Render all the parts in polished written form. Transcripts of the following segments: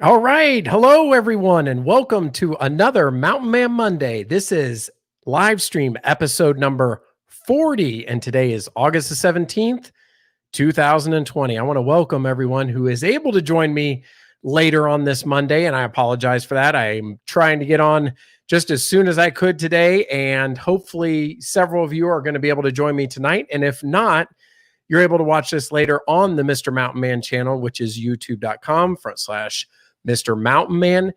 All right. Hello, everyone, and welcome to another Mountain Man Monday. This is live stream episode number 40, and today is August the 17th, 2020. I want to welcome everyone who is able to join me later on this Monday, and I apologize for that. I'm trying to get on just as soon as I could today, and hopefully several of you are going to be able to join me tonight. And if not, you're able to watch this later on the Mr. Mountain Man channel, which is youtube.com/Mr. Mountain Man.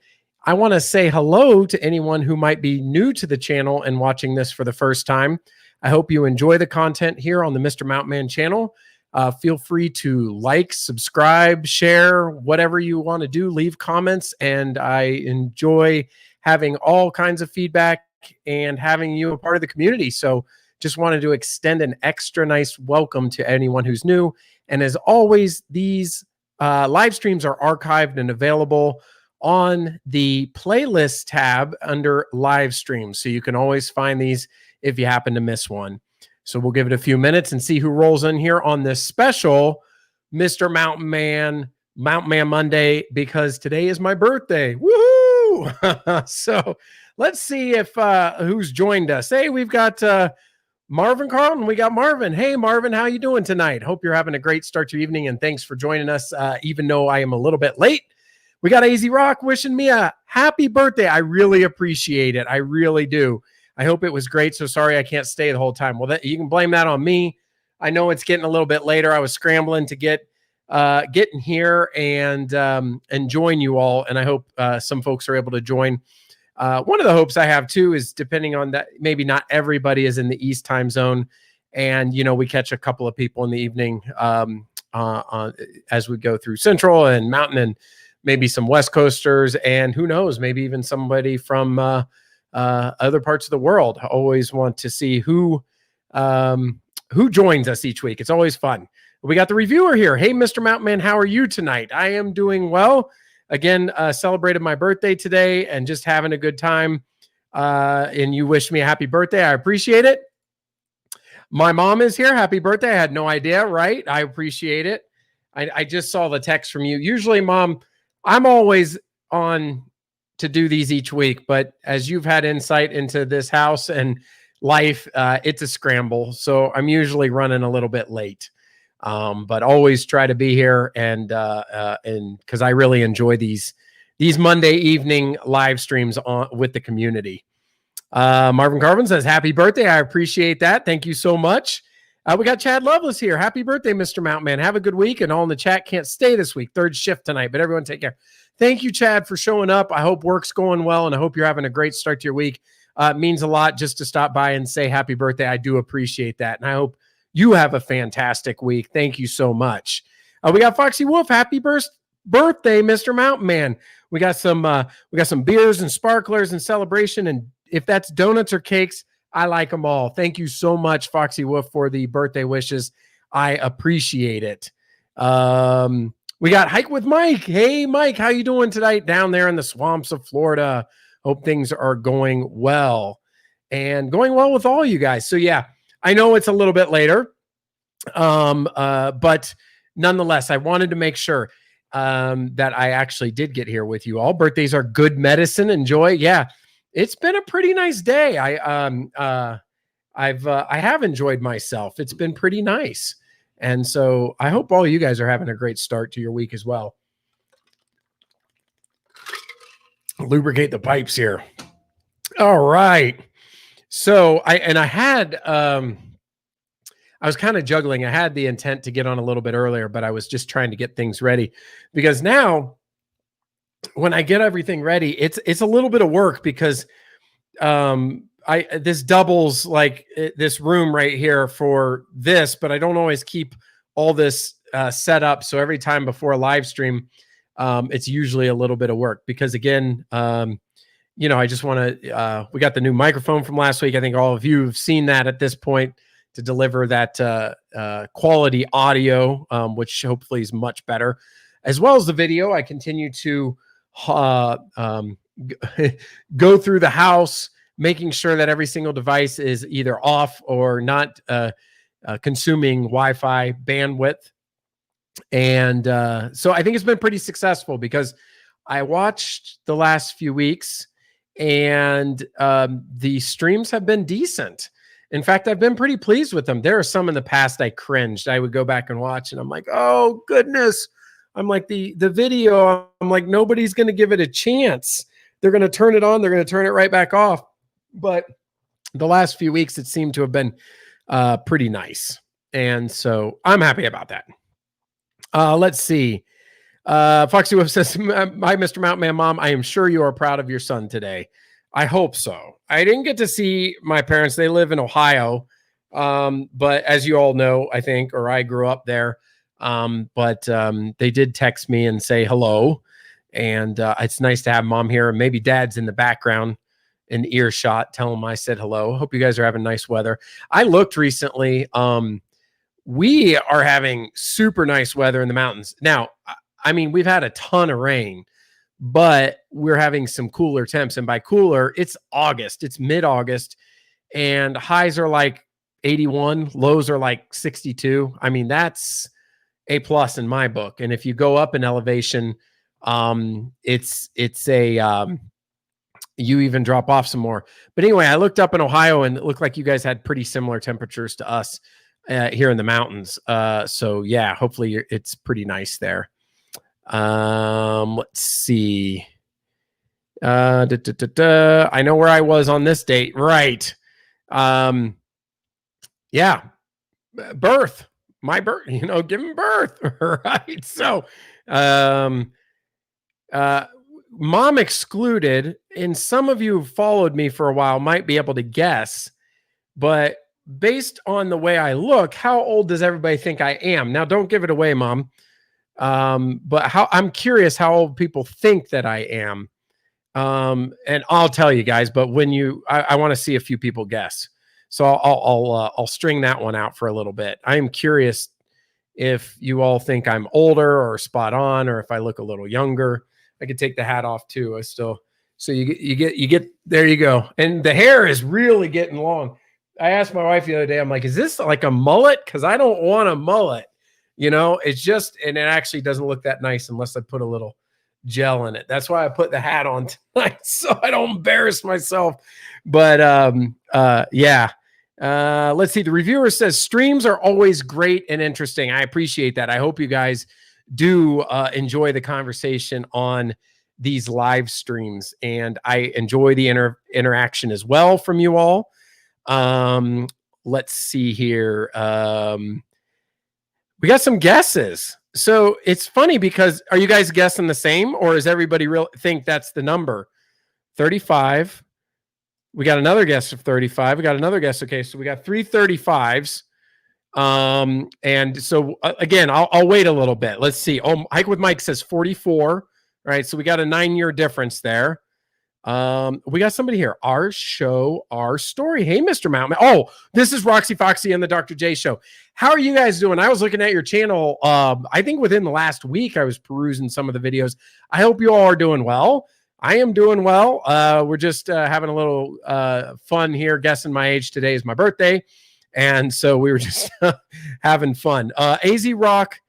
I want to say hello to anyone who might be new to the channel and watching this for the first time. I hope you enjoy the content here on the Mr. Mountain Man channel. Feel free to like, subscribe, share, whatever you want to do, leave comments. And I enjoy having all kinds of feedback and having you a part of the community. So just wanted to extend an extra nice welcome to anyone who's new. And as always, these live streams are archived and available on the playlist tab under live streams. So you can always find these if you happen to miss one. So we'll give it a few minutes and see who rolls in here on this special Mr. Mountain Man Monday, because today is my birthday. Woohoo! So let's see if who's joined us. Hey, we've got Marvin Carlton. We got Marvin. Hey, Marvin, how you doing tonight? Hope you're having a great start to your evening, and thanks for joining us, even though I am a little bit late. We got AZ Rock wishing me a happy birthday. I really appreciate it. I really do. I hope it was great. So sorry I can't stay the whole time. Well, you can blame that on me. I know it's getting a little bit later. I was scrambling to get in here and join you all, and I hope some folks are able to join. One of the hopes I have too is, depending on that, maybe not everybody is in the East time zone, and we catch a couple of people in the evening as we go through Central and Mountain, and maybe some West Coasters, and who knows, maybe even somebody from other parts of the world. I always want to see who joins us each week. It's always fun. We got the reviewer here. Hey, Mr. Mountain Man, how are you tonight? I am doing well. Again, celebrated my birthday today and just having a good time. And you wished me a happy birthday. I appreciate it. My mom is here. Happy birthday. I had no idea, right? I appreciate it. I just saw the text from you. Usually, Mom, I'm always on to do these each week, but as you've had insight into this house and life, it's a scramble. So I'm usually running a little bit late. But always try to be here, and because I really enjoy these Monday evening live streams with the community. Marvin Carlton says, happy birthday. I appreciate that. Thank you so much. We got Chad Loveless here. Happy birthday, Mr. Mountain Man. Have a good week. And all in the chat can't stay this week. Third shift tonight, but everyone take care. Thank you, Chad, for showing up. I hope work's going well, and I hope you're having a great start to your week. It means a lot just to stop by and say happy birthday. I do appreciate that. And I hope you have a fantastic week. Thank you so much. We got Foxy Wolf. Happy birthday, Mr. Mountain Man. We got some beers and sparklers and celebration. And if that's donuts or cakes, I like them all. Thank you so much, Foxy Wolf, for the birthday wishes. I appreciate it. We got Hike with Mike. Hey, Mike, how you doing tonight down there in the swamps of Florida? Hope things are going well and going well with all you guys. So yeah, I know it's a little bit later, but nonetheless, I wanted to make sure that I actually did get here with you all. Birthdays are good medicine and joy. Yeah, it's been a pretty nice day. I have enjoyed myself. It's been pretty nice, and so I hope all you guys are having a great start to your week as well. Lubricate the pipes here. All right. So I was kind of juggling. I had the intent to get on a little bit earlier, but I was just trying to get things ready, because now when I get everything ready, it's a little bit of work, because this doubles like this room right here for this, but I don't always keep all this set up. So every time before a live stream, it's usually a little bit of work, because again, I just want to, we got the new microphone from last week. I think all of you have seen that at this point, to deliver that quality audio, which hopefully is much better, as well as the video. I continue to go through the house, making sure that every single device is either off or not consuming Wi-Fi bandwidth. And so I think it's been pretty successful, because I watched the last few weeks, and the streams have been decent. In fact, I've been pretty pleased with them. There are some in the past I cringed. I would go back and watch, and I'm like, oh goodness. I'm like the video. I'm like, nobody's going to give it a chance. They're going to turn it on. They're going to turn it right back off. But the last few weeks, it seemed to have been pretty nice. And so I'm happy about that. Let's see. Foxy Wolf says, "Hi, Mr. Mountain Man Mom. I am sure you are proud of your son today." I hope so. I didn't get to see my parents. They live in Ohio. But as you all know, I think, or I grew up there. But they did text me and say hello. And it's nice to have Mom here. And maybe Dad's in the background in earshot. Tell him I said hello. Hope you guys are having nice weather. I looked recently. We are having super nice weather in the mountains. Now, I mean, we've had a ton of rain, but we're having some cooler temps. And by cooler, it's August. It's mid-August. And highs are like 81. Lows are like 62. I mean, that's A+ in my book. And if you go up in elevation, it's a you even drop off some more. But anyway, I looked up in Ohio, and it looked like you guys had pretty similar temperatures to us here in the mountains. So yeah, hopefully it's pretty nice there. Let's see. I know where I was on this date. Right. Yeah. Birth. My birth, giving birth. Right. So, Mom excluded, and some of you who followed me for a while might be able to guess, but based on the way I look, how old does everybody think I am? Now, don't give it away, Mom. But I'm curious how old people think that I am. And I'll tell you guys, but when I want to see a few people guess. So I'll string that one out for a little bit. I am curious if you all think I'm older or spot on, or if I look a little younger. I could take the hat off too. So you get, there you go. And the hair is really getting long. I asked my wife the other day, I'm like, is this like a mullet? Cause I don't want a mullet. It's just, and it actually doesn't look that nice unless I put a little gel in it. That's why I put the hat on tonight, so I don't embarrass myself. But yeah. Let's see. The reviewer says streams are always great and interesting. I appreciate that. I hope you guys do enjoy the conversation on these live streams, and I enjoy the interaction as well from you all. Let's see here. We got some guesses. So it's funny because are you guys guessing the same, or does everybody think that's the number? 35. We got another guess of 35. We got another guess. Okay, so we got 3 35s. And so again, I'll wait a little bit. Let's see. Oh, Hike with Mike says 44. All right, so we got a 9-year difference there. We got somebody here. Our show, our story. Hey, Mr. Mountain. Oh, this is Roxy Foxy and the Dr. J Show. How are you guys doing? I was looking at your channel. I think within the last week, I was perusing some of the videos. I hope you all are doing well. I am doing well. We're just having a little fun here. Guessing my age. Today is my birthday. And so we were just having fun. AZ Rock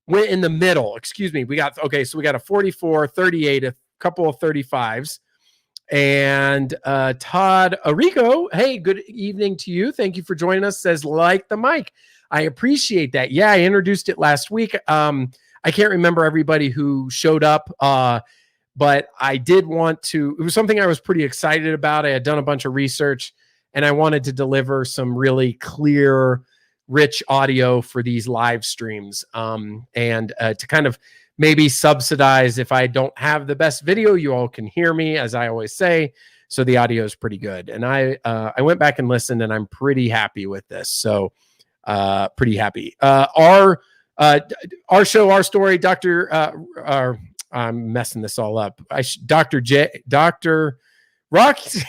went in the middle. Excuse me. So we got a 44, 38, a couple of 35s. And Todd Arico, hey, good evening to you. Thank you for joining us. Says, like the mic. I appreciate that. Yeah, I introduced it last week. I can't remember everybody who showed up, but I did want to. It was something I was pretty excited about. I had done a bunch of research, and I wanted to deliver some really clear, rich audio for these live streams, and to kind of maybe subsidize if I don't have the best video. You all can hear me, as I always say, so the audio is pretty good. And I went back and listened, and I'm pretty happy with this. So pretty happy. Our show, our story, I'm messing this all up. Dr. Roxy,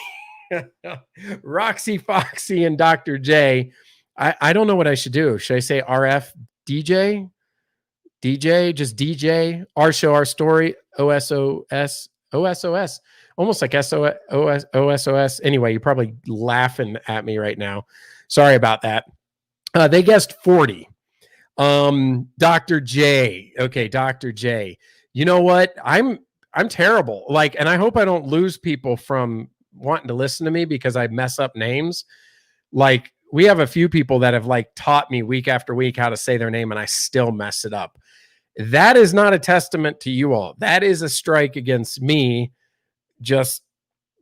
Roxy Foxy and Dr. J. I don't know what I should do. Should I say RF DJ? DJ, just DJ, our show, our story, OSOS, almost like OSOS. Anyway, you're probably laughing at me right now. Sorry about that. They guessed 40. Dr. J. Okay, Dr. J. You know what? I'm I'm terrible. Like, and I hope I don't lose people from wanting to listen to me because I mess up names. Like, we have a few people that have like taught me week after week how to say their name and I still mess it up. That is not a testament to you all. That is a strike against me just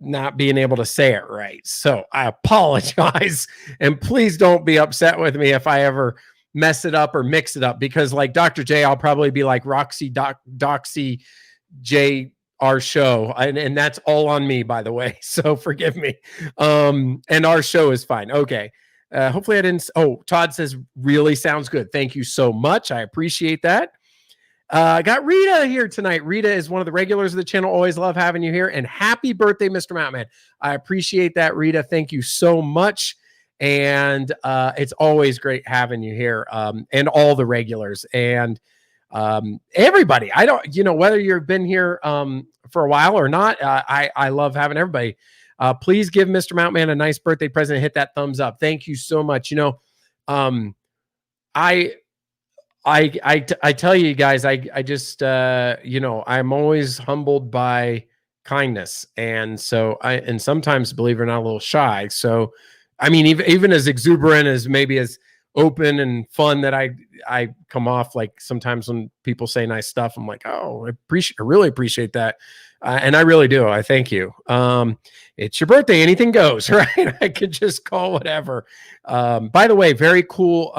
not being able to say it right. So I apologize, and please don't be upset with me if I ever mess it up or mix it up, because like Dr. J, I'll probably be like Roxy Doxy J, our show, and that's all on me, by the way. So forgive me. And our show is fine. Okay. Hopefully I didn't. Oh, Todd says really sounds good. Thank you so much. I appreciate that. I got Rita here tonight. Rita is one of the regulars of the channel. Always love having you here. And happy birthday, Mr. Mountain. I appreciate that, Rita. Thank you so much. And it's always great having you here, and all the regulars and everybody. I don't, whether you've been here for a while or not, I love having everybody. Please give Mr. Mountain a nice birthday present. Hit that thumbs up. Thank you so much. I tell you guys, I just, I'm always humbled by kindness. And so and sometimes, believe it or not, a little shy. So, I mean, even as exuberant as maybe as open and fun that I come off, like sometimes when people say nice stuff, I'm like, oh, I really appreciate that. And I really do. I thank you. It's your birthday. Anything goes, right? I could just call whatever. By the way, very cool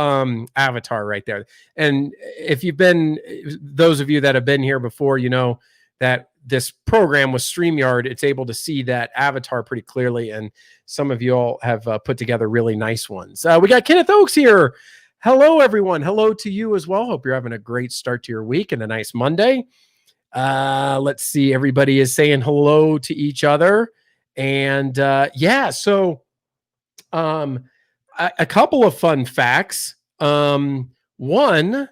avatar right there. And if you've been, those of you that have been here before, you know that this program with StreamYard, it's able to see that avatar pretty clearly. And some of you all have put together really nice ones. We got Kenneth Oaks here. Hello, everyone. Hello to you as well. Hope you're having a great start to your week and a nice Monday. Let's see. Everybody is saying hello to each other. And yeah, so a couple of fun facts. One,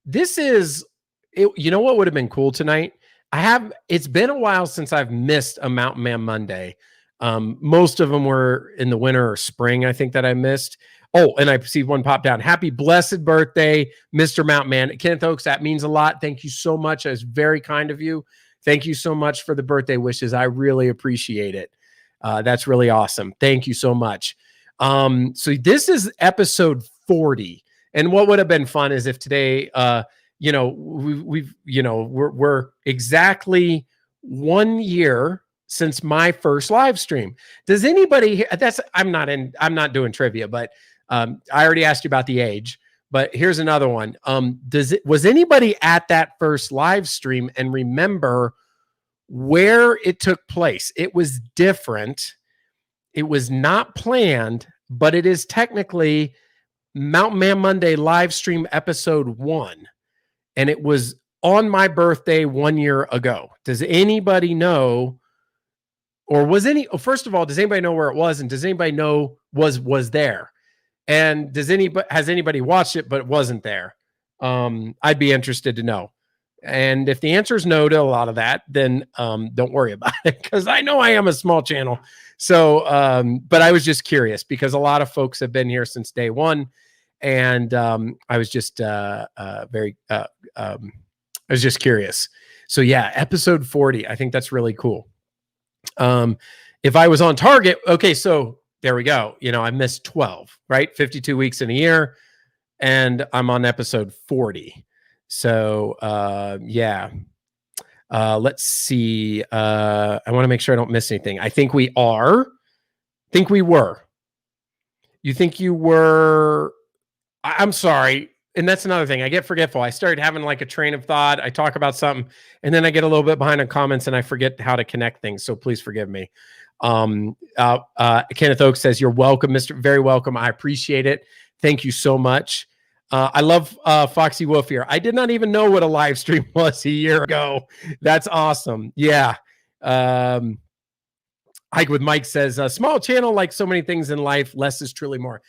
this is, you know what would have been cool tonight? It's been a while since I've missed a Mountain Man Monday. Most of them were in the winter or spring, I think, that I missed. Oh, and I see one pop down. Happy blessed birthday, Mr. Mountain Man. Kenneth Oaks, that means a lot. Thank you so much. That was very kind of you. Thank you so much for the birthday wishes. I really appreciate it. That's really awesome. Thank you so much. So this is episode 40. And what would have been fun is if today, we're exactly 1 year since my first live stream. Does anybody, I'm not doing trivia, but I already asked you about the age, but here's another one. Was anybody at that first live stream and remember where it took place? It was different. It was not planned, but it is technically Mountain Man Monday live stream episode 1. And it was on my birthday 1 year ago. Does anybody know, or first of all, does anybody know where it was? And does anybody know was there? And has anybody watched it but wasn't there? I'd be interested to know. And if the answer is no to a lot of that, then don't worry about it, because I know I am a small channel. So, but I was just curious because a lot of folks have been here since day one. And I was just I was just curious. So yeah, episode 40. I think that's really cool. If I was on target, okay, so there we go. I missed 12, right? 52 weeks in a year, and I'm on episode 40. So yeah. Let's see. I want to make sure I don't miss anything. I think we were. You think you were? I'm sorry. And that's another thing. I get forgetful. I started having like a train of thought. I talk about something and then I get a little bit behind on comments and I forget how to connect things. So please forgive me. Kenneth Oaks says, you're welcome, very welcome. I appreciate it. Thank you so much. I love Foxy Wolf here. I did not even know what a live stream was a year ago. That's awesome. Yeah. Hike with Mike says, a small channel, like so many things in life, less is truly more.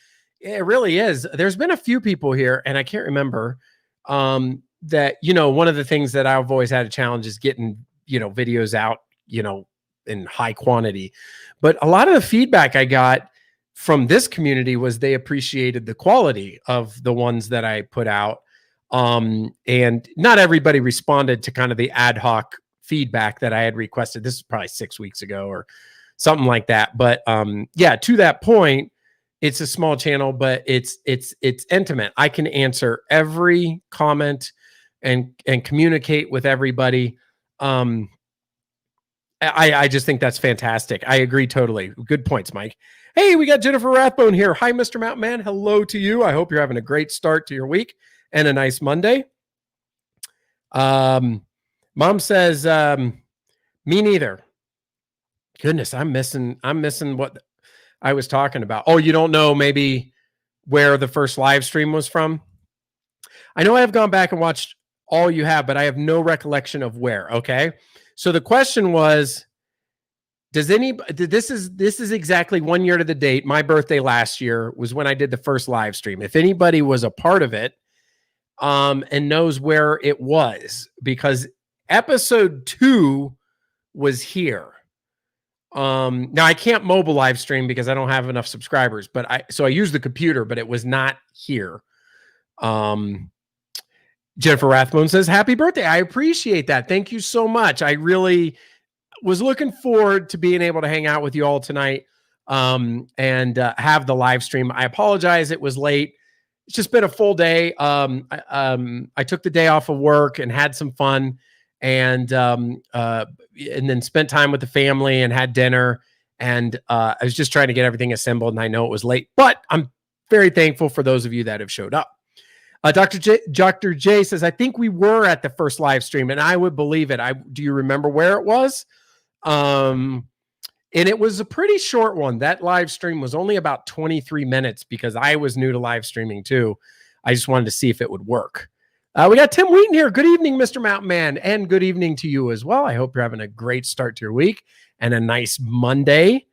It really is. There's been a few people here, and I can't remember that, one of the things that I've always had a challenge is getting, videos out, in high quantity. But a lot of the feedback I got from this community was they appreciated the quality of the ones that I put out. And not everybody responded to kind of the ad hoc feedback that I had requested. This is probably 6 weeks ago or something like that. But yeah, to that point, it's a small channel, but it's intimate. I can answer every comment and communicate with everybody. I just think that's fantastic. I agree totally. Good points, Mike. Hey, we got Jennifer Rathbone here. Hi, Mr. Mountain Man. Hello to you. I hope you're having a great start to your week and a nice Monday. Mom says, me neither. Goodness, I'm missing what I was talking about. Oh, you don't know maybe where the first live stream was from? I know I have gone back and watched all you have, but I have no recollection of where. Okay. So the question was, this is exactly 1 year to the date. My birthday last year was when I did the first live stream. If anybody was a part of it, and knows where it was, because episode 2 was here. Now I can't mobile live stream because I don't have enough subscribers, but so I used the computer, but it was not here. Jennifer Rathbone says, happy birthday. I appreciate that. Thank you so much. I really was looking forward to being able to hang out with you all tonight, and have the live stream. I apologize. It was late. It's just been a full day. I took the day off of work and had some fun, and then spent time with the family and had dinner. And I was just trying to get everything assembled, and I know it was late, but I'm very thankful for those of you that have showed up. Dr. J says, I think we were at the first live stream, and I would believe it. Do you remember where it was? And it was a pretty short one. That live stream was only about 23 minutes because I was new to live streaming too. I just wanted to see if it would work. We got Tim Wheaton here. Good evening, Mr. Mountain Man, and good evening to you as well. I hope you're having a great start to your week and a nice Monday.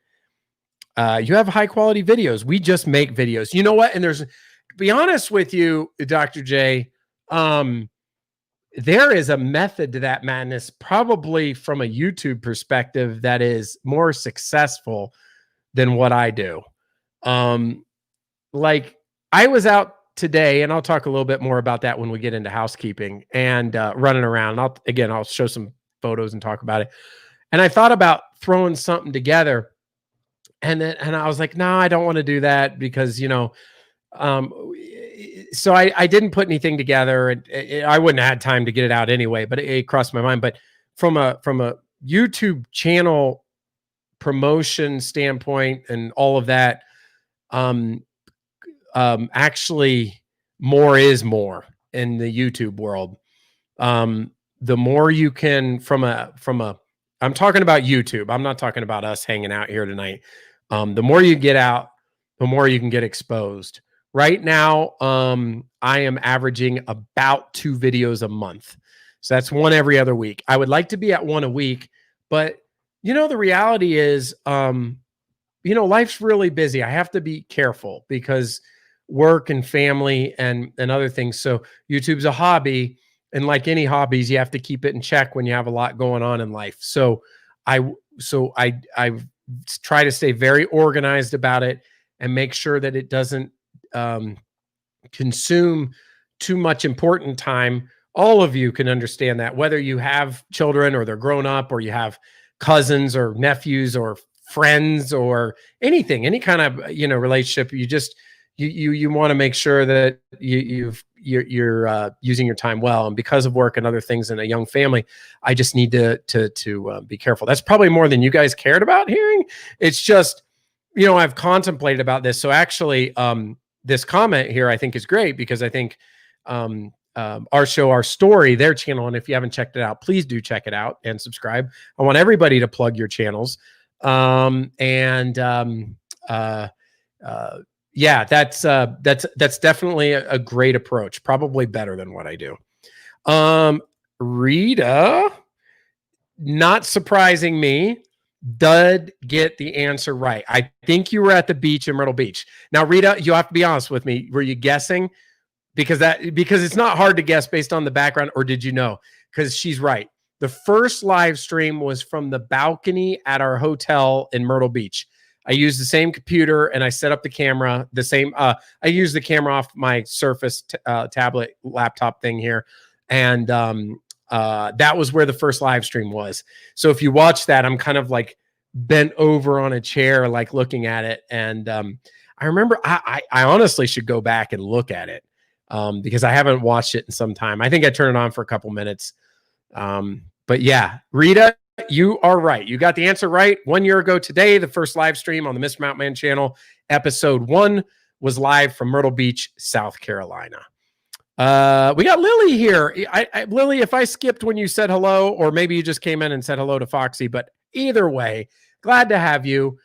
You have high quality videos. We just make videos. You know what? And to be honest with you, Dr. J, there is a method to that madness, probably from a YouTube perspective, that is more successful than what I do. Like I was out today, and I'll talk a little bit more about that when we get into housekeeping and running around. I'll show some photos and talk about it. And I thought about throwing something together, and I was like, no, I don't want to do that because, so I didn't put anything together, and I wouldn't have had time to get it out anyway, but it crossed my mind. But from a YouTube channel promotion standpoint and all of that, actually more is more in the YouTube world. The more you can I'm talking about YouTube. I'm not talking about us hanging out here tonight. The more you get out, the more you can get exposed. Right now, I am averaging about 2 videos a month. So that's one every other week. I would like to be at 1 a week, but the reality is, life's really busy. I have to be careful because work and family and other things. So YouTube's a hobby, and like any hobbies, you have to keep it in check when you have a lot going on in life. So I try to stay very organized about it and make sure that it doesn't consume too much important time. All of you can understand that, whether you have children or they're grown up, or you have cousins or nephews or friends or anything, any kind of relationship. You want to make sure that you're using your time well. And because of work and other things and a young family, I just need to be careful. That's probably more than you guys cared about hearing. It's just, I've contemplated about this. So actually, this comment here I think is great, because I think Our Show, Our Story, their channel, and if you haven't checked it out, please do check it out and subscribe. I want everybody to plug your channels. Yeah, that's definitely a great approach. Probably better than what I do. Rita, not surprising me, did get the answer right. I think you were at the beach in Myrtle Beach. Now, Rita, you have to be honest with me. Were you guessing? Because it's not hard to guess based on the background, or did you know? Because she's right. The first live stream was from the balcony at our hotel in Myrtle Beach. I used the same computer and I set up the camera the same. I used the camera off my Surface tablet laptop thing here, and That was where the first live stream was. So if you watch that, I'm kind of like bent over on a chair, like looking at it. And I remember I honestly should go back and look at it because I haven't watched it in some time. I think I turned it on for a couple minutes. But yeah, Rita, you are right. You got the answer right. 1 year ago today, the first live stream on the Mr. Mountain channel, episode 1, was live from Myrtle Beach, South Carolina. We got Lily here. Lily, if I skipped when you said hello, or maybe you just came in and said hello to Foxy, but either way, glad to have you.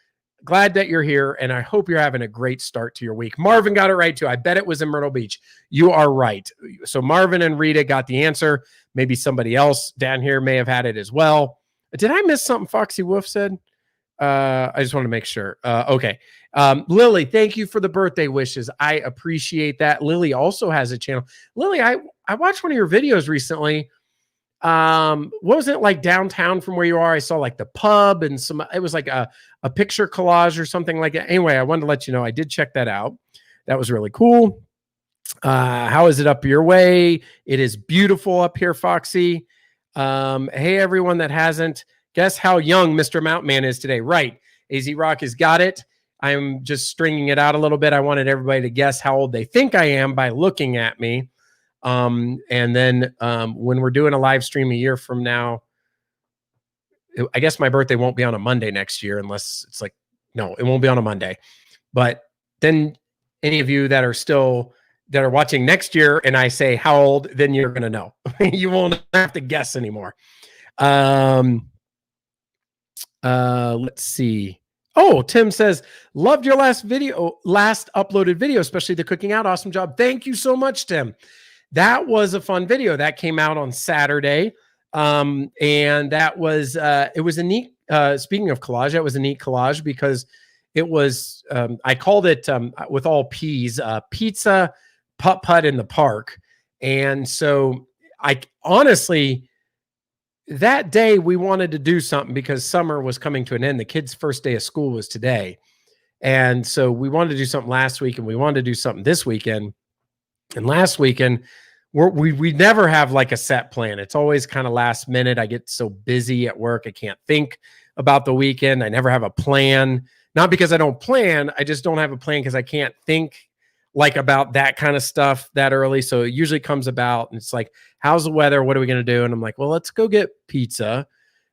Glad that you're here, and I hope you're having a great start to your week. Marvin got it right, too. I bet it was in Myrtle Beach. You are right. So Marvin and Rita got the answer. Maybe somebody else down here may have had it as well. Did I miss something Foxy Wolf said? I just want to make sure. Okay. Lily, thank you for the birthday wishes. I appreciate that. Lily also has a channel. Lily, I watched one of your videos recently. What was it like downtown from where you are? I saw like the pub and it was like a picture collage or something like that. Anyway, I wanted to let you know I did check that out. That was really cool. How is it up your way? It is beautiful up here, Foxy. Hey, everyone that hasn't, guess how young Mr. Mountain Man is today. Right. AZ Rock has got it. I'm just stringing it out a little bit. I wanted everybody to guess how old they think I am by looking at me. And then when we're doing a live stream a year from now, I guess my birthday won't be on a Monday next year unless it's like, no, it won't be on a Monday. But then any of you that are watching next year and I say how old, then you're going to know. You won't have to guess anymore. Let's see. Oh, Tim says, loved your last uploaded video, especially the cooking out. Awesome job. Thank you so much, Tim. That was a fun video that came out on Saturday. And that was, it was a neat, speaking of collage, that was a neat collage because it was, I called it, with all P's, pizza putt-putt in the park. And so I honestly, that day we wanted to do something because summer was coming to an end. The kids' first day of school was today. And so we wanted to do something last week and we wanted to do something this weekend. And last weekend, we never have like a set plan. It's always kind of last minute. I get so busy at work. I can't think about the weekend. I never have a plan. Not because I don't plan. I just don't have a plan because I can't think like about that kind of stuff that early. So it usually comes about and it's like, how's the weather? What are we going to do? And I'm like, well, let's go get pizza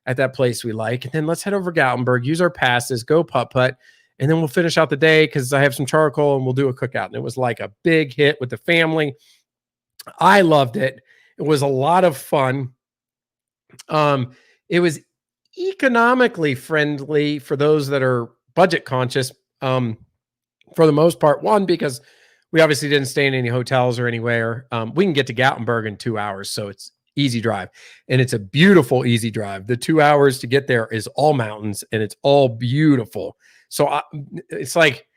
at that place we like. And then let's head over to Gatlinburg, use our passes, go putt-putt. And then we'll finish out the day because I have some charcoal and we'll do a cookout. And it was like a big hit with the family. I loved it. It was a lot of fun. It was economically friendly for those that are budget conscious. For the most part, one, because we obviously didn't stay in any hotels or anywhere. We can get to Gatlinburg in 2 hours, so it's easy drive. And it's a beautiful, easy drive. The 2 hours to get there is all mountains, and it's all beautiful. So it's like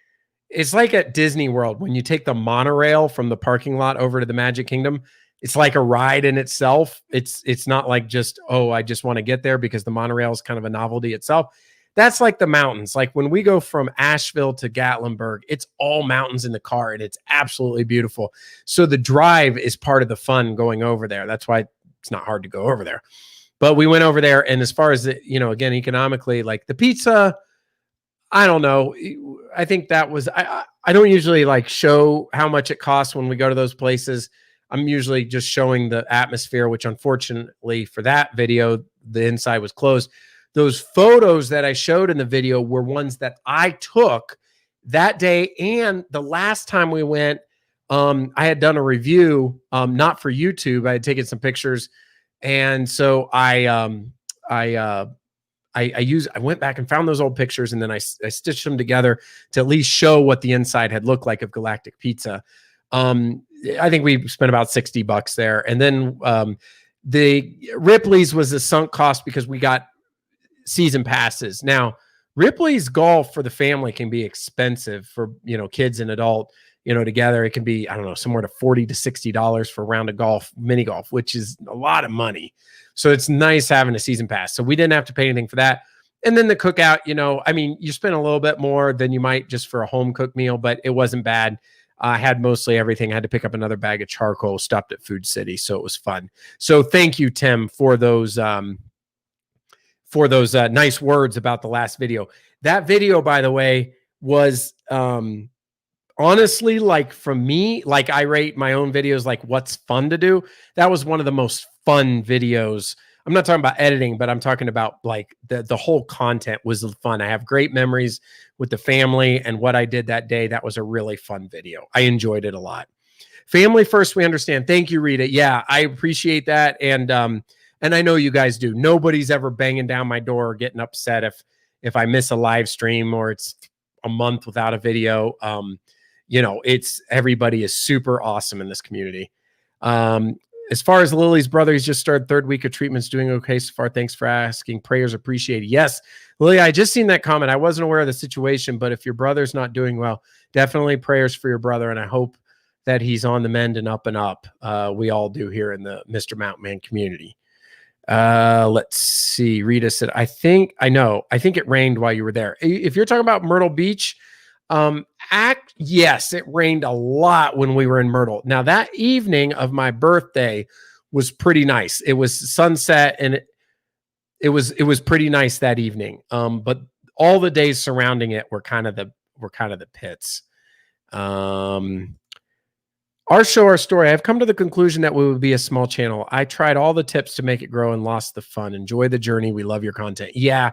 at Disney World when you take the monorail from the parking lot over to the Magic Kingdom. It's like a ride in itself. It's not like just, oh, I just want to get there because the monorail is kind of a novelty itself. That's like the mountains. Like when we go from Asheville to Gatlinburg, it's all mountains in the car and it's absolutely beautiful. So the drive is part of the fun going over there. That's why it's not hard to go over there. But we went over there, and as far as again, economically, like the pizza, I don't know. I think that was, I don't usually like show how much it costs when we go to those places. I'm usually just showing the atmosphere, which unfortunately for that video, the inside was closed. Those photos that I showed in the video were ones that I took that day. And the last time we went, I had done a review, not for YouTube. I had taken some pictures. And so I went back and found those old pictures, and then I stitched them together to at least show what the inside had looked like of Galactic Pizza. I think we spent about $60 there. And then the Ripley's was a sunk cost because we got season passes. Now, Ripley's golf for the family can be expensive for, kids and adult, together. It can be, I don't know, somewhere to $40 to $60 for a round of golf, mini golf, which is a lot of money. So it's nice having a season pass. So we didn't have to pay anything for that. And then the cookout, you spend a little bit more than you might just for a home cooked meal, but it wasn't bad. I had mostly everything. I had to pick up another bag of charcoal, stopped at Food City. So it was fun. So thank you, Tim, for those nice words about the last video. That video, by the way, was honestly, like, from me, like, I rate my own videos like what's fun to do. That was one of the most fun videos. I'm not talking about editing, but I'm talking about like the whole content was fun. I have great memories with the family and what I did that day. That was a really fun video. I enjoyed it a lot. Family first, we understand. Thank you, Rita. Yeah, I appreciate that. And I know you guys do. Nobody's ever banging down my door or getting upset if I miss a live stream or it's a month without a video. You know, everybody is super awesome in this community. As far as Lily's brother, he's just started third week of treatments, doing okay so far. Thanks for asking. Prayers appreciated. Yes, Lily, I just seen that comment. I wasn't aware of the situation, but if your brother's not doing well, definitely prayers for your brother. And I hope that he's on the mend and up and up. We all do here in the Mr. Mountain Man community. Let's see. Rita said, I think it rained while you were there. If you're talking about Myrtle Beach, yes, it rained a lot when we were in Myrtle. Now, that evening of my birthday was pretty nice. It was sunset and it was pretty nice that evening. But all the days surrounding it were kind of the pits. Our show, our story. I've come to the conclusion that we would be a small channel. I tried all the tips to make it grow and lost the fun. Enjoy the journey. We love your content. Yeah.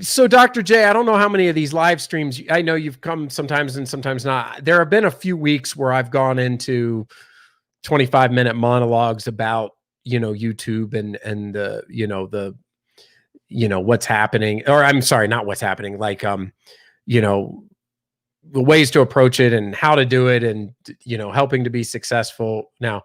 So Dr. J, I don't know how many of these live streams, I know you've come sometimes and sometimes not. There have been a few weeks where I've gone into 25-minute monologues about, YouTube and what's happening, or I'm sorry, not what's happening. Like, the ways to approach it and how to do it and, helping to be successful. Now,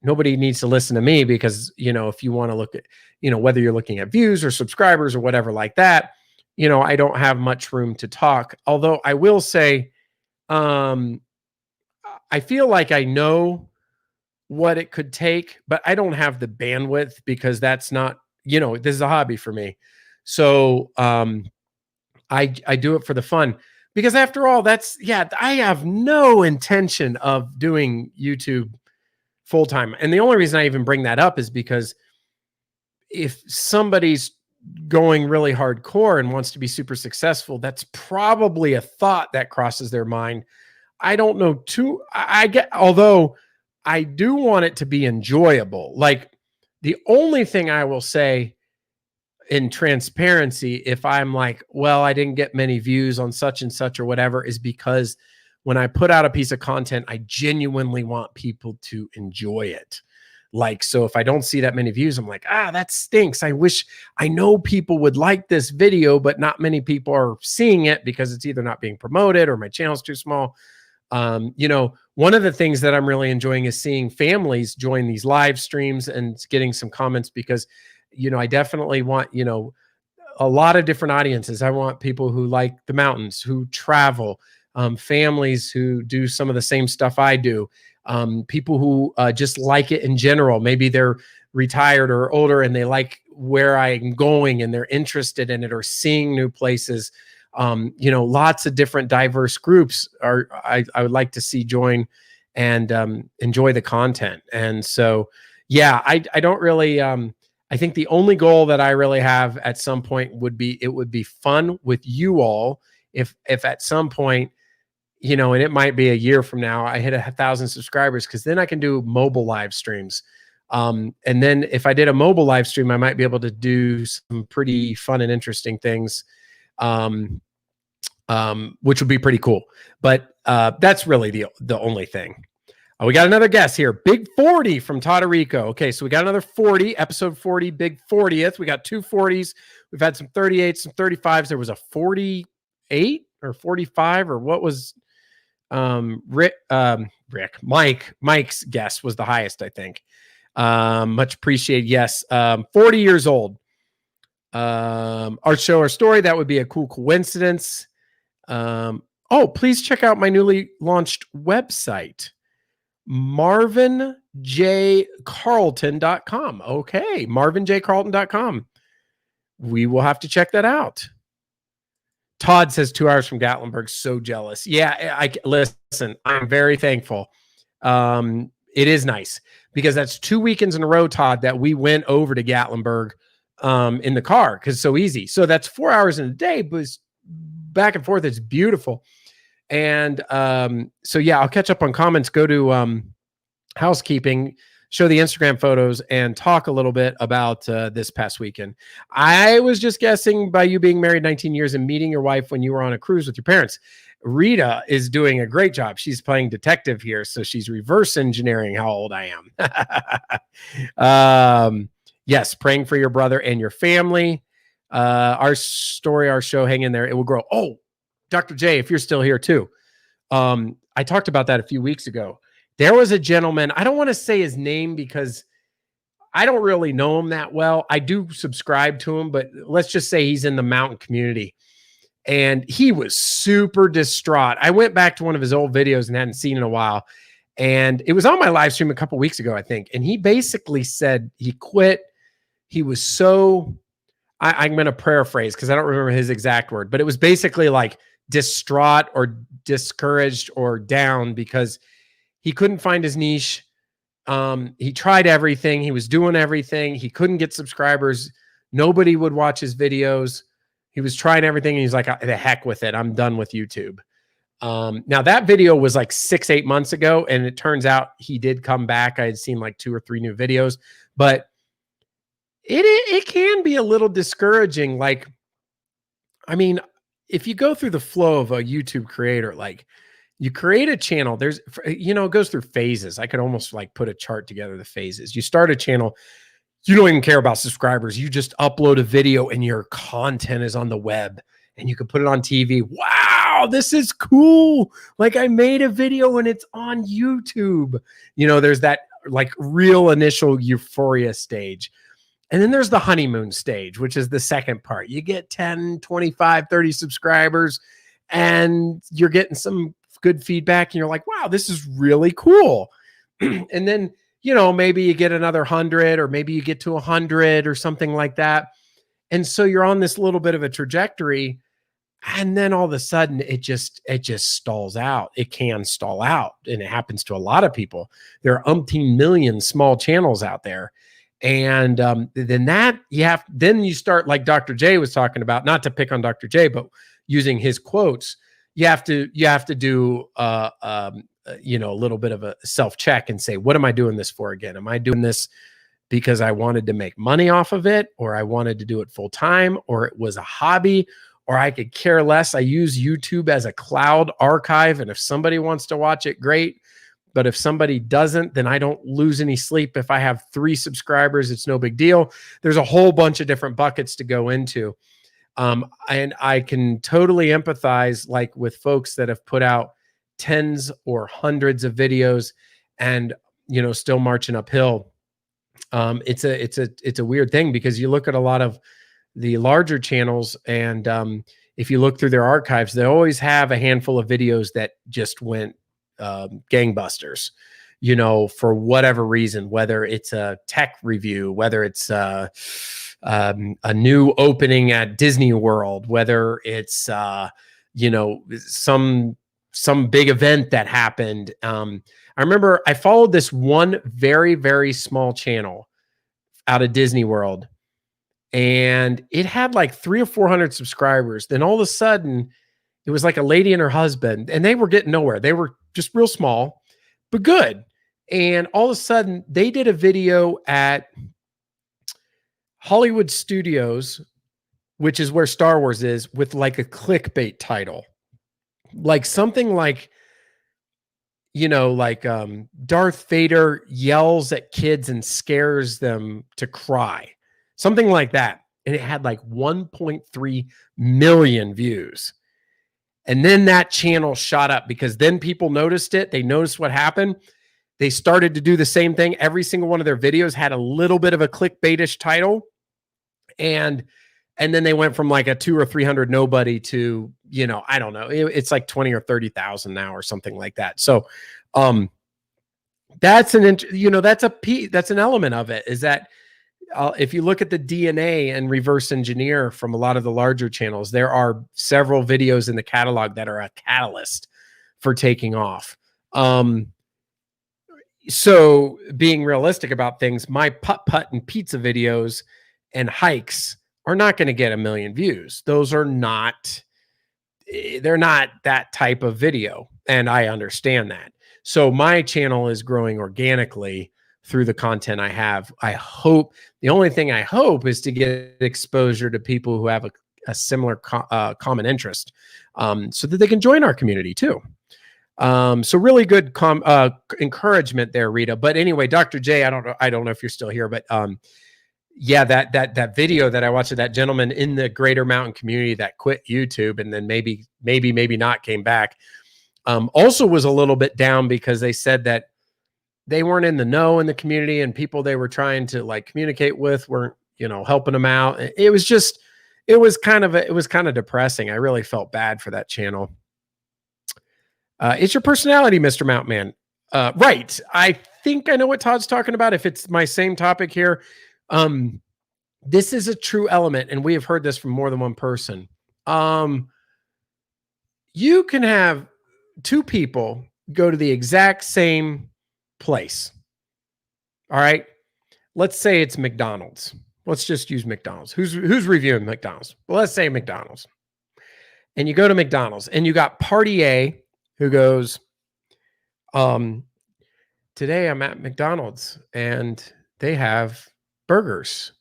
nobody needs to listen to me because, if you want to look at, whether you're looking at views or subscribers or whatever like that, I don't have much room to talk. Although I will say, I feel like I know what it could take, but I don't have the bandwidth because that's not, this is a hobby for me. So I do it for the fun. Because after all, I have no intention of doing YouTube full time. And the only reason I even bring that up is because if somebody's going really hardcore and wants to be super successful, that's probably a thought that crosses their mind. I don't know although I do want it to be enjoyable. Like, the only thing I will say in transparency, if I'm like, well, I didn't get many views on such and such or whatever, is because when I put out a piece of content, I genuinely want people to enjoy it. Like, so if I don't see that many views, I'm like, that stinks. I know people would like this video, but not many people are seeing it because it's either not being promoted or my channel's too small. One of the things that I'm really enjoying is seeing families join these live streams and getting some comments because I definitely want, a lot of different audiences. I want people who like the mountains, who travel, families who do some of the same stuff I do, people who just like it in general. Maybe they're retired or older and they like where I'm going and they're interested in it or seeing new places. Lots of different diverse groups I would like to see join and enjoy the content. And so, yeah, I don't really... I think the only goal that I really have at some point would be fun with you all. If at some point, and it might be a year from now, I hit 1,000 subscribers, because then I can do mobile live streams. And then if I did a mobile live stream, I might be able to do some pretty fun and interesting things, which would be pretty cool. But that's really the only thing. We got another guest here. Big 40 from Todorico. Okay, so we got another 40, episode 40, big 40th. We got two 40s. We've had some 38s, some 35s. There was a 48 or 45, or what was Mike's guess was the highest, I think. Much appreciated. Yes, 40 years old. Our show, our story. That would be a cool coincidence. Please check out my newly launched website, marvinjcarlton.com. Okay, marvinjcarlton.com. We will have to check that out. Todd says 2 hours from Gatlinburg. So jealous. Yeah, I listen. I'm very thankful. It is nice because that's 2 weekends in a row, Todd, that we went over to Gatlinburg in the car because it's so easy. So that's 4 hours in a day, but it's back and forth. It's beautiful. And so yeah, I'll catch up on comments. Go to housekeeping, show the Instagram photos, and talk a little bit about this past weekend. I was just guessing by you being married 19 years and meeting your wife when you were on a cruise with your parents. Rita is doing a great job. She's playing detective here, so she's reverse engineering how old I am. Yes, praying for your brother and your family. Our story, our show, hang in there. It will grow. Oh, Dr. J, if you're still here too. I talked about that a few weeks ago. There was a gentleman, I don't want to say his name because I don't really know him that well. I do subscribe to him, but let's just say he's in the mountain community. And he was super distraught. I went back to one of his old videos and hadn't seen in a while. And it was on my live stream a couple weeks ago, I think. And he basically said he quit. He was so, I'm going to paraphrase because I don't remember his exact word, but it was basically like distraught or discouraged or down because he couldn't find his niche. He tried everything. He was doing everything. He couldn't get subscribers. Nobody would watch his videos. He was trying everything. And he's like, the heck with it. I'm done with YouTube. Now that video was like 6-8 months ago. And it turns out he did come back. I had seen like 2 or 3 new videos, but it can be a little discouraging. Like, I mean, if you go through the flow of a YouTube creator, like you create a channel, there's, you know, it goes through phases. I could almost like put a chart together, the phases. You start a channel, you don't even care about subscribers. You just upload a video and your content is on the web and you can put it on TV. Wow, this is cool. Like I made a video and it's on YouTube. You know, there's that like real initial euphoria stage. And then there's the honeymoon stage, which is the second part. You get 10, 25, 30 subscribers and you're getting some good feedback and you're like, wow, this is really cool. And then, you know, maybe you get another 100 or maybe you get to 100 or something like that. And so you're on this little bit of a trajectory and then all of a sudden it just stalls out. It can stall out. And it happens to a lot of people. There are umpteen million small channels out there. And then you start like Dr. J was talking about, not to pick on Dr. J, but using his quotes, you have to do, you know, a little bit of a self-check and say, what am I doing this for again? Am I doing this because I wanted to make money off of it, or I wanted to do it full time, or it was a hobby, or I could care less. I use YouTube as a cloud archive. And if somebody wants to watch it, great. But if somebody doesn't, then I don't lose any sleep. If I have 3 subscribers, it's no big deal. There's a whole bunch of different buckets to go into. And I can totally empathize like with folks that have put out tens or hundreds of videos and, you know, still marching uphill. It's a weird thing because you look at a lot of the larger channels and if you look through their archives, they always have a handful of videos that just went gangbusters, you know, for whatever reason, whether it's a tech review, whether it's a new opening at Disney World, whether it's, you know, some big event that happened. I remember I followed this one very, very small channel out of Disney World and it had like 300 or 400 subscribers. Then all of a sudden it was like a lady and her husband and they were getting nowhere. They were just real small, but good. And all of a sudden they did a video at Hollywood Studios, which is where Star Wars is, with like a clickbait title, like something like, you know, like Darth Vader yells at kids and scares them to cry, something like that. And it had like 1.3 million views. And then that channel shot up because then people noticed it. They noticed what happened. They started to do the same thing. Every single one of their videos had a little bit of a clickbaitish title. And then they went from like a 200 or 300 nobody to, you know, I don't know. It's like 20 or 30,000 now or something like that. So that's an element of it, is that if you look at the DNA and reverse engineer from a lot of the larger channels, there are several videos in the catalog that are a catalyst for taking off. So being realistic about things, my putt-putt and pizza videos and hikes are not going to get 1 million views. Those are not, they're not that type of video. And I understand that. So my channel is growing organically through the content I have. I hope, the only thing I hope is to get exposure to people who have a similar common interest, so that they can join our community too. So really good encouragement there, Rita. But anyway, Dr. J, I don't know if you're still here, but yeah, that video that I watched of that gentleman in the Greater Mountain community that quit YouTube and then maybe not came back, also was a little bit down because they said that they weren't in the know in the community, and people they were trying to like communicate with weren't, helping them out. It was kind of depressing. I really felt bad for that channel. It's your personality, Mr. Mountain Man. Right. I think I know what Todd's talking about. If it's my same topic here, this is a true element, and we have heard this from more than one person. You can have two people go to the exact same place. All right. Let's say it's McDonald's. Let's just use McDonald's. Who's reviewing McDonald's? Well, let's say McDonald's. And you go to McDonald's and you got party A who goes, today I'm at McDonald's and they have burgers.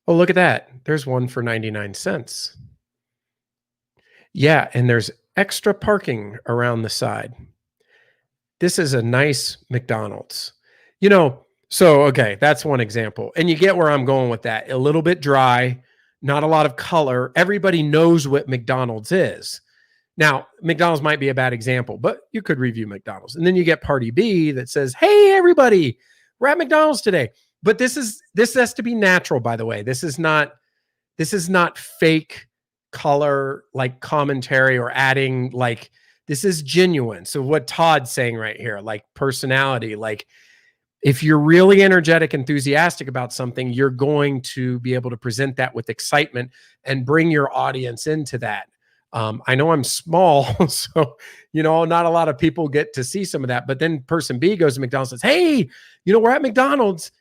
Oh, look at that. There's one for 99 cents. Yeah, and there's extra parking around the side. This is a nice McDonald's. So, okay, that's one example. And you get where I'm going with that. A little bit dry, not a lot of color. Everybody knows what McDonald's is. Now, McDonald's might be a bad example, but you could review McDonald's. And then you get party B that says, hey, everybody, we're at McDonald's today. But this has to be natural, by the way. This is not fake color, like commentary or adding, like, this is genuine. So what Todd's saying right here, like personality, like if you're really energetic, enthusiastic about something, you're going to be able to present that with excitement and bring your audience into that. I know I'm small, so, not a lot of people get to see some of that, but then person B goes to McDonald's and says, hey, we're at McDonald's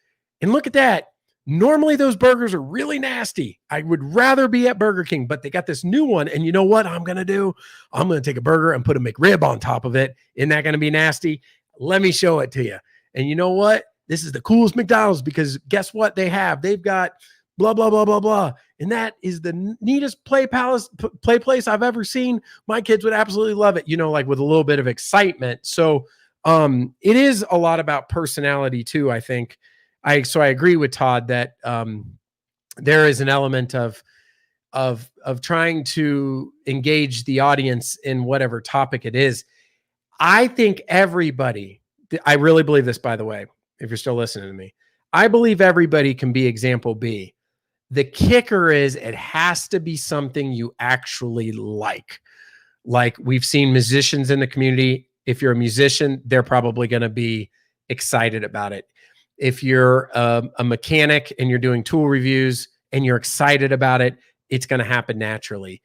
and look at that. Normally those burgers are really nasty. I would rather be at Burger King, but they got this new one. And you know what I'm going to do? I'm going to take a burger and put a McRib on top of it. Isn't that going to be nasty? Let me show it to you. And you know what? This is the coolest McDonald's because guess what they have? They've got blah, blah, blah, blah, blah. And that is the neatest play place I've ever seen. My kids would absolutely love it, like with a little bit of excitement. So it is a lot about personality too, I think. So I agree with Todd that there is an element of trying to engage the audience in whatever topic it is. I think everybody, I really believe this, by the way, if you're still listening to me, I believe everybody can be example B. The kicker is it has to be something you actually like. Like we've seen musicians in the community. If you're a musician, they're probably going to be excited about it. If you're a mechanic and you're doing tool reviews and you're excited about it, it's going to happen naturally.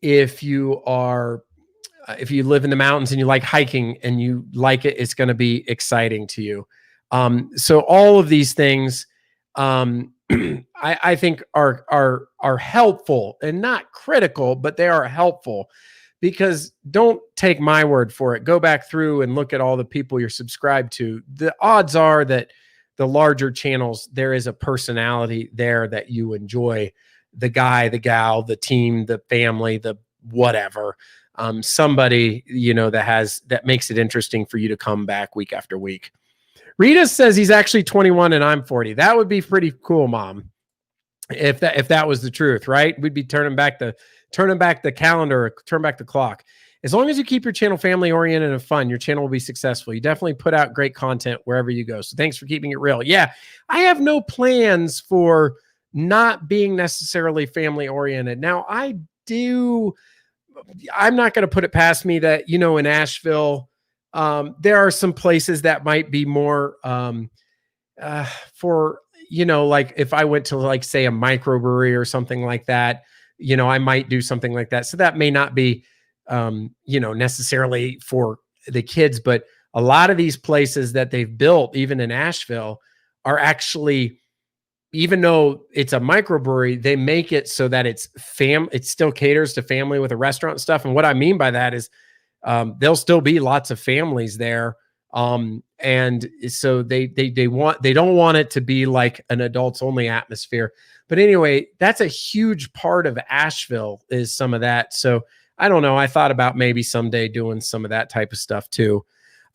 If you live in the mountains and you like hiking and you like it, it's going to be exciting to you. So all of these things, I think are helpful and not critical, but they are helpful. Because don't take my word for it. Go back through and look at all the people you're subscribed to. The odds are that the larger channels, there is a personality there that you enjoy. The guy, the gal, the team, the family, the whatever. Somebody, that makes it interesting for you to come back week after week. Rita says he's actually 21 and I'm 40. That would be pretty cool, Mom. If that was the truth, right? We'd be turning back the calendar, turn back the clock. As long as you keep your channel family oriented and fun, your channel will be successful. You definitely put out great content wherever you go. So thanks for keeping it real. Yeah, I have no plans for not being necessarily family oriented. Now I'm not going to put it past me that, in Asheville, there are some places that might be more for, like if I went to like, say, a microbrewery or something like that, I might do something like that. So that may not be, necessarily for the kids, but a lot of these places that they've built, even in Asheville, are actually, even though it's a microbrewery, they make it so that it still caters to family with a restaurant and stuff. And what I mean by that is there'll still be lots of families there. And so they don't want it to be like an adults only atmosphere. But anyway, that's a huge part of Asheville, is some of that. So I don't know. I thought about maybe someday doing some of that type of stuff too.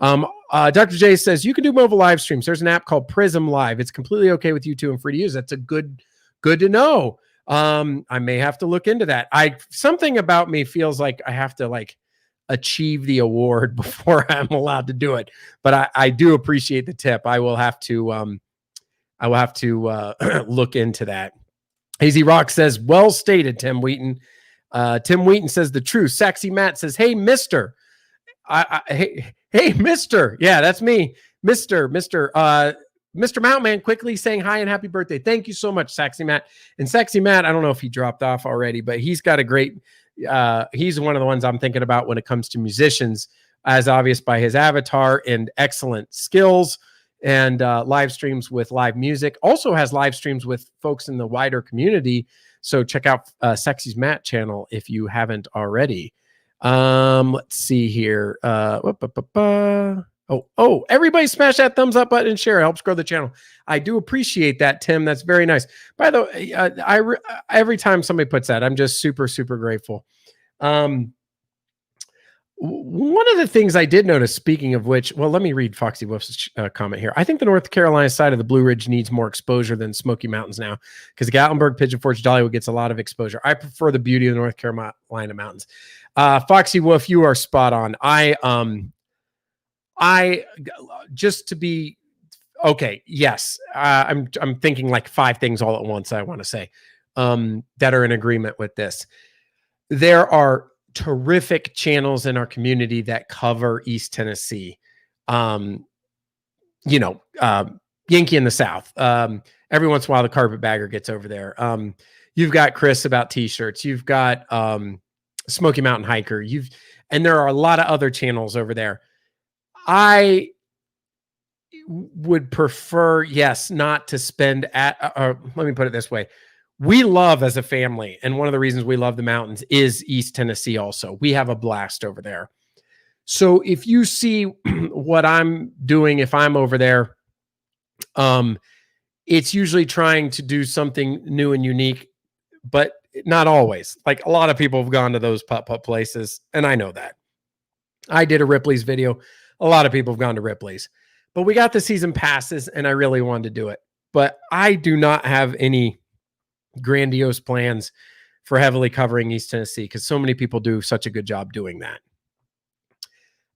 Dr. J says you can do mobile live streams. There's an app called Prism Live. It's completely okay with YouTube and free to use. That's a good to know. I may have to look into that. Something about me feels like I have to like achieve the award before I'm allowed to do it. But I do appreciate the tip. I will have to look into that. Hazy Rock says, well stated, Tim Wheaton. Tim Wheaton says the truth. Saxy Matt says, hey, mister. Hey, mister. Yeah, that's me. Mr. Mountman quickly saying hi and happy birthday. Thank you so much, Saxy Matt. And Saxy Matt, I don't know if he dropped off already, but he's got a great, he's one of the ones I'm thinking about when it comes to musicians, as obvious by his avatar and excellent skills, and live streams with live music. Also has live streams with folks in the wider community. So check out Saxy Matt channel if you haven't already. Let's see here. Everybody smash that thumbs up button and share. It helps grow the channel. I do appreciate that, Tim. That's very nice. By the way, every time somebody puts that, I'm just super, super grateful. One of the things I did notice, speaking of which, well, let me read Foxy Wolf's comment here. I think the North Carolina side of the Blue Ridge needs more exposure than Smoky Mountains now, because Gatlinburg, Pigeon Forge, Dollywood gets a lot of exposure. I prefer the beauty of the North Carolina mountains. Foxy Wolf, you are spot on. I just to be okay. Yes. I'm thinking like 5 things all at once. I want to say, that are in agreement with this. There are terrific channels in our community that cover East Tennessee. Yankee in the South. Every once in a while, the Carpetbagger gets over there. You've got Chris about t-shirts. You've got, Smoky Mountain Hiker. And there are a lot of other channels over there. I would prefer, yes, not to spend let me put it this way. We love as a family, and one of the reasons we love the mountains is East Tennessee also. We have a blast over there. So if you see what I'm doing, if I'm over there, it's usually trying to do something new and unique, but not always. Like a lot of people have gone to those putt-putt places, and I know that. I did a Ripley's video. A lot of people have gone to Ripley's, but we got the season passes, and I really wanted to do it. But I do not have any grandiose plans for heavily covering East Tennessee, because so many people do such a good job doing that.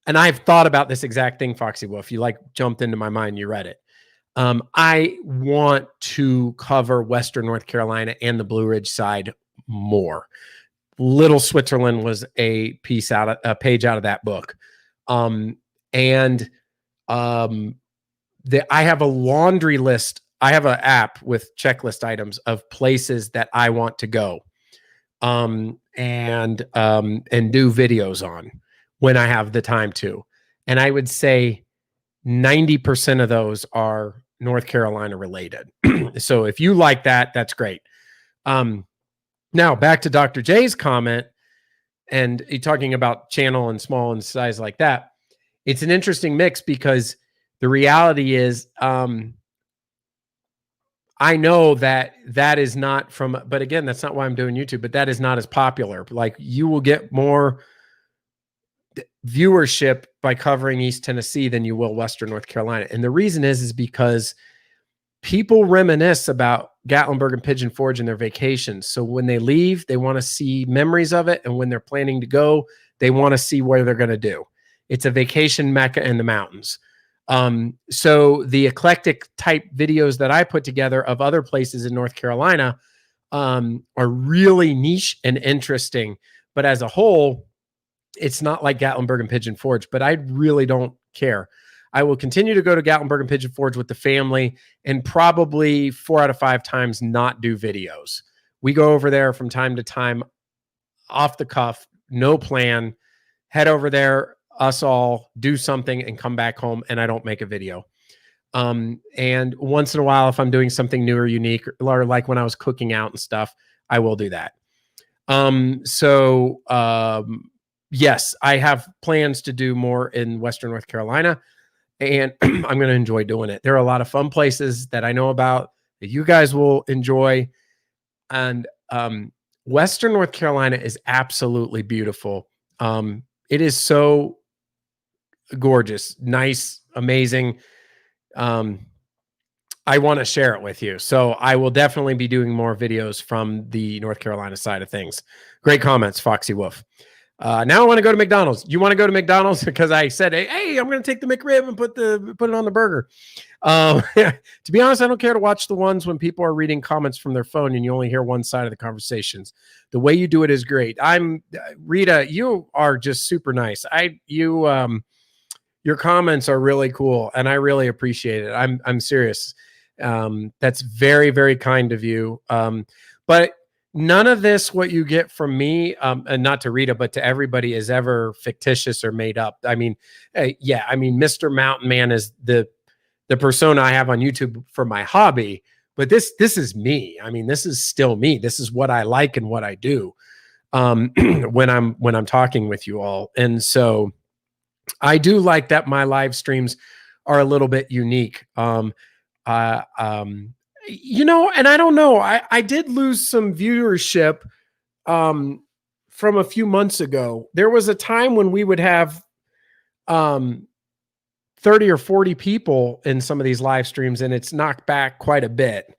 And I've thought about this exact thing, Foxy Wolf. You like jumped into my mind, you read it. I want to cover Western North Carolina and the Blue Ridge side more. Little Switzerland was a page out of that book. I have a laundry list. I have an app with checklist items of places that I want to go, and do videos on when I have the time to. And I would say 90% of those are North Carolina related. So if you like that, that's great. Now back to Dr. J's comment, and he talking about channel and small and size like that. It's an interesting mix, because the reality is, I know that is not from, but again, that's not why I'm doing YouTube, but that is not as popular. Like, you will get more viewership by covering East Tennessee than you will Western North Carolina. And the reason is because people reminisce about Gatlinburg and Pigeon Forge in their vacations. So when they leave, they want to see memories of it. And when they're planning to go, they want to see where they're going to do. It's a vacation mecca in the mountains. So the eclectic type videos that I put together of other places in North Carolina are really niche and interesting. But as a whole, it's not like Gatlinburg and Pigeon Forge, but I really don't care. I will continue to go to Gatlinburg and Pigeon Forge with the family and probably 4 out of 5 times not do videos. We go over there from time to time, off the cuff, no plan, head over there, us all do something and come back home, and I don't make a video. And once in a while, if I'm doing something new or unique, or like when I was cooking out and stuff, I will do that. Yes, I have plans to do more in Western North Carolina, and I'm going to enjoy doing it. There are a lot of fun places that I know about that you guys will enjoy. And, Western North Carolina is absolutely beautiful. It is so gorgeous, nice, amazing. I want to share it with you. So I will definitely be doing more videos from the North Carolina side of things. Great comments, Foxy Wolf. Now I want to go to McDonald's. You want to go to McDonald's? Because I said, hey, I'm going to take the McRib and put it on the burger. To be honest, I don't care to watch the ones when people are reading comments from their phone and you only hear one side of the conversations. The way you do it is great. Rita, you are just super nice. Your comments are really cool, and I really appreciate it. I'm serious. That's very, very kind of you. But none of this, what you get from me, and not to Rita, but to everybody, is ever fictitious or made up. I mean, Mr. Mountain Man is the persona I have on YouTube for my hobby, but this is me. I mean, this is still me. This is what I like and what I do when I'm talking with you all. And so I do like that my live streams are a little bit unique. And I don't know, I did lose some viewership from a few months ago. There was a time when we would have 30 or 40 people in some of these live streams, and it's knocked back quite a bit.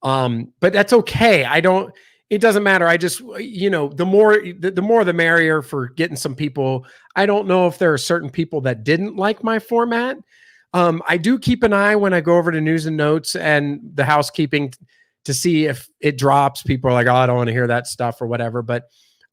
But that's okay. It doesn't matter. I just, the more the merrier for getting some people. I don't know if there are certain people that didn't like my format. I do keep an eye when I go over to news and notes and the housekeeping to see if it drops. People are like, oh, I don't want to hear that stuff or whatever. But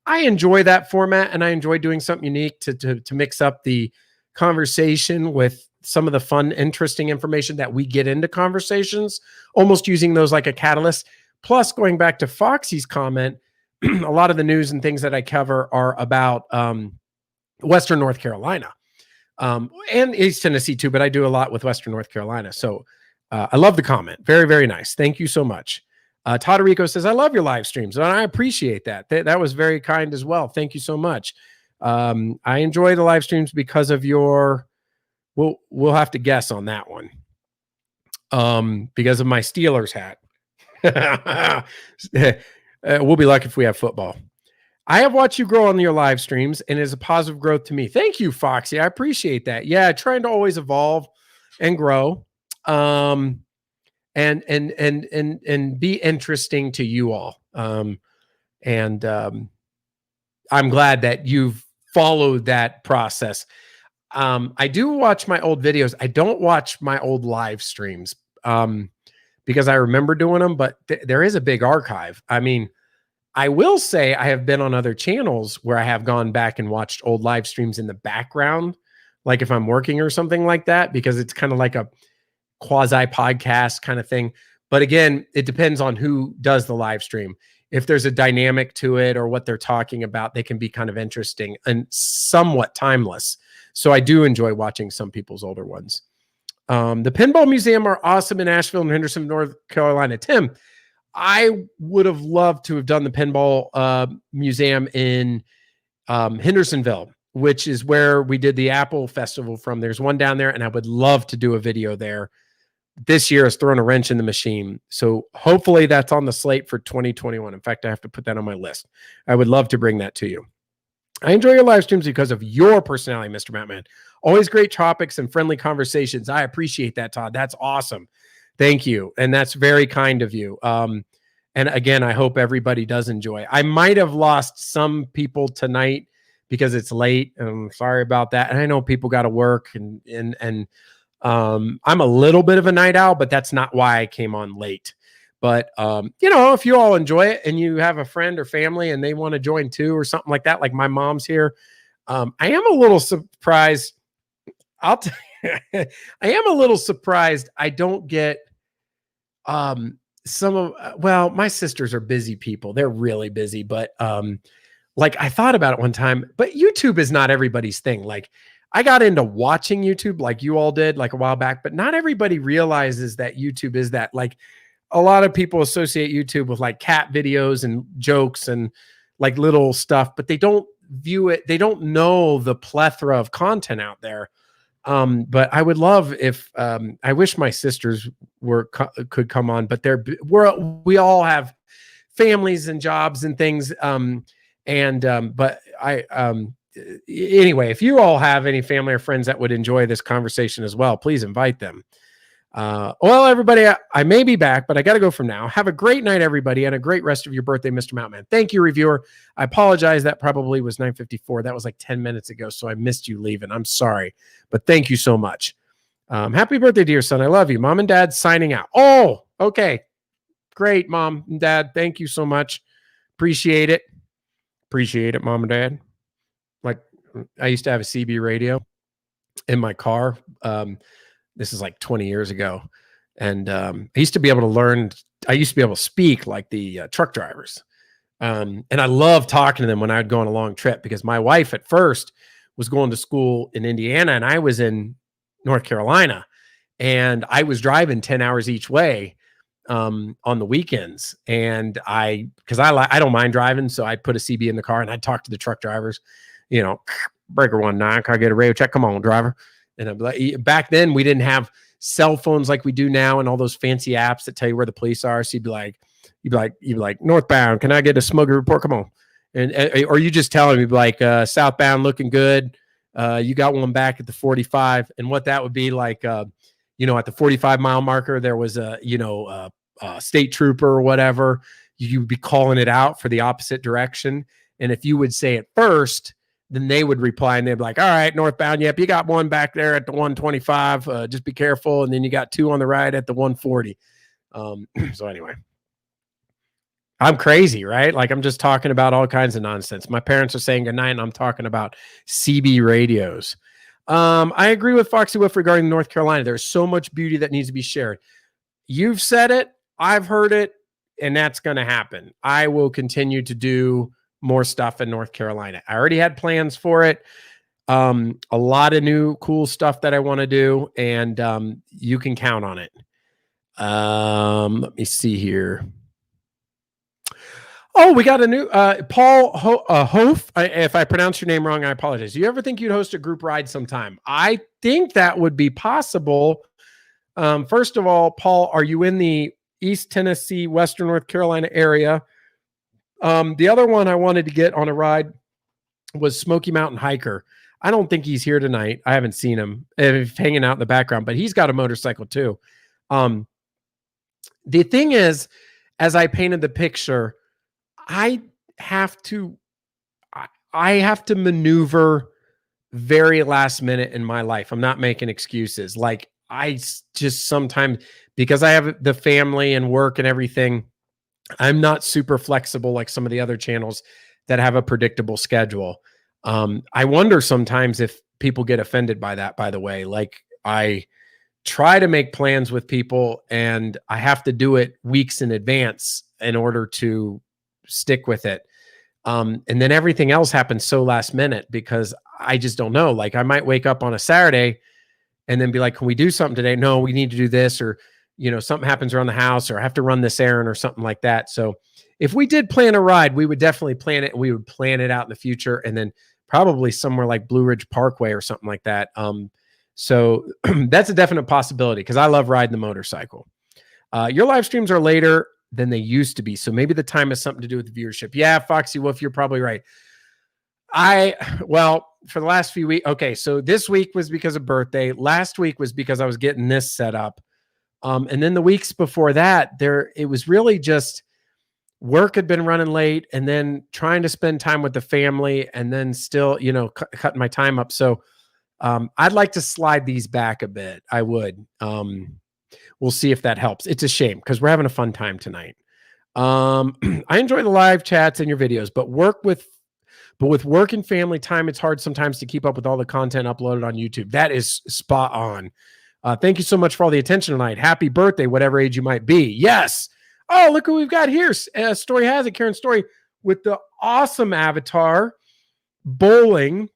I enjoy that format, and I enjoy doing something unique to mix up the conversation with some of the fun, interesting information that we get into conversations, almost using those like a catalyst. Plus, going back to Foxy's comment, a lot of the news and things that I cover are about Western North Carolina and East Tennessee too, but I do a lot with Western North Carolina. So I love the comment. Very, very nice. Thank you so much. Todorico says, I love your live streams, and I appreciate that. That was very kind as well. Thank you so much. I enjoy the live streams because of your, we'll have to guess on that one. Because of my Steelers hat. We'll be lucky if we have football. I have watched you grow on your live streams, and it is a positive growth to me. Thank you, Foxy. I appreciate that. Yeah, trying to always evolve and grow, and be interesting to you all. I'm glad that you've followed that process. I do watch my old videos. I don't watch my old live streams because I remember doing them, but there is a big archive. I mean, I will say I have been on other channels where I have gone back and watched old live streams in the background, like if I'm working or something like that, because it's kind of like a quasi podcast kind of thing. But again, it depends on who does the live stream. If there's a dynamic to it or what they're talking about, they can be kind of interesting and somewhat timeless. So I do enjoy watching some people's older ones. The Pinball Museum are awesome in Asheville and Henderson, North Carolina. Tim, I would have loved to have done the Pinball Museum in Hendersonville, which is where we did the Apple Festival from. There's one down there, and I would love to do a video there. This year has thrown a wrench in the machine. So hopefully that's on the slate for 2021. In fact, I have to put that on my list. I would love to bring that to you. I enjoy your live streams because of your personality, Mr. Batman. Always great topics and friendly conversations. I appreciate that, Todd. That's awesome. Thank you. And that's very kind of you. And again, I hope everybody does enjoy. I might have lost some people tonight because it's late. I'm sorry about that. And I know people got to work and I'm a little bit of a night owl, but that's not why I came on late. But, if you all enjoy it and you have a friend or family and they want to join too or something like that, like my mom's here, I am a little surprised. I am a little surprised I don't get some of well, my sisters are busy people. They're really busy, but like I thought about it one time, but YouTube is not everybody's thing. Like I got into watching YouTube like you all did like a while back, but not everybody realizes that YouTube is that. Like a lot of people associate YouTube with like cat videos and jokes and like little stuff, but they don't view it. They don't know the plethora of content out there. But I would love if I wish my sisters could come on, but we all have families and jobs and things. But anyway, if you all have any family or friends that would enjoy this conversation as well, please invite them. Well, everybody, I may be back, but I got to go from now. Have a great night, everybody, and a great rest of your birthday, Mr. Mountain. Thank you, reviewer. I apologize. That probably was 9:54. That was like 10 minutes ago, so I missed you leaving. I'm sorry, but thank you so much. Happy birthday, dear son. I love you. Mom and Dad signing out. Oh, okay. Great, Mom and Dad. Thank you so much. Appreciate it. Appreciate it, Mom and Dad. Like, I used to have a CB radio in my car. This is like 20 years ago. And I used to be able to speak like the truck drivers. And I loved talking to them when I would go on a long trip because my wife at first was going to school in Indiana and I was in North Carolina. And I was driving 10 hours each way on the weekends. And because I don't mind driving. So I'd put a CB in the car and I'd talk to the truck drivers, breaker 19, can I get a radio check? Come on, driver. And I'm like, back then we didn't have cell phones like we do now and all those fancy apps that tell you where the police are. So you'd be like, northbound, can I get a smuggler report? Come on. Or you just tell me like, southbound looking good. You got one back at the 45. And what that would be like, at the 45-mile marker, there was a state trooper or whatever. You would be calling it out for the opposite direction. And if you would say it first, then they would reply and they'd be like, all right, northbound. Yep. You got one back there at the 125. Just be careful. And then you got two on the right at the 140. So anyway, I'm crazy, right? Like I'm just talking about all kinds of nonsense. My parents are saying goodnight and I'm talking about CB radios. I agree with Foxy Wolf regarding North Carolina. There's so much beauty that needs to be shared. You've said it. I've heard it. And that's going to happen. I will continue to do more stuff in North Carolina. I already had plans for it. A lot of new cool stuff that I want to do, and you can count on it. Let me see here. Oh, we got a new Paul Hof. If I pronounce your name wrong, I apologize. Do you ever think you'd host a group ride sometime? I think that would be possible. First of all, Paul, are you in the East Tennessee, Western North Carolina area? The other one I wanted to get on a ride was Smoky Mountain Hiker. I don't think he's here tonight. I haven't seen him. He's hanging out in the background, but he's got a motorcycle too. The thing is, as I painted the picture, I have to maneuver very last minute in my life. I'm not making excuses. Like I just sometimes, because I have the family and work and everything, I'm not super flexible like some of the other channels that have a predictable schedule. I wonder sometimes if people get offended by that, by the way. Like I try to make plans with people and I have to do it weeks in advance in order to stick with it. And then everything else happens so last minute because I just don't know. Like I might wake up on a Saturday and then be like, can we do something today? No, we need to do this, or something happens around the house, or I have to run this errand or something like that. So if we did plan a ride, we would definitely plan it. And we would plan it out in the future, and then probably somewhere like Blue Ridge Parkway or something like that. So that's a definite possibility because I love riding the motorcycle. Your live streams are later than they used to be. So maybe the time has something to do with the viewership. Yeah, Foxy Wolf, you're probably right. For the last few weeks. Okay. So this week was because of birthday. Last week was because I was getting this set up. And then the weeks before that, it was really just work had been running late and then trying to spend time with the family and then still, cutting my time up. So I'd like to slide these back a bit. I would. We'll see if that helps. It's a shame because we're having a fun time tonight. I enjoy the live chats and your videos, but but with work and family time, it's hard sometimes to keep up with all the content uploaded on YouTube. That is spot on. Thank you so much for all the attention tonight. Happy birthday, whatever age you might be. Yes. Oh, look who we've got here. Story has it, Karen Story, with the awesome avatar, bowling,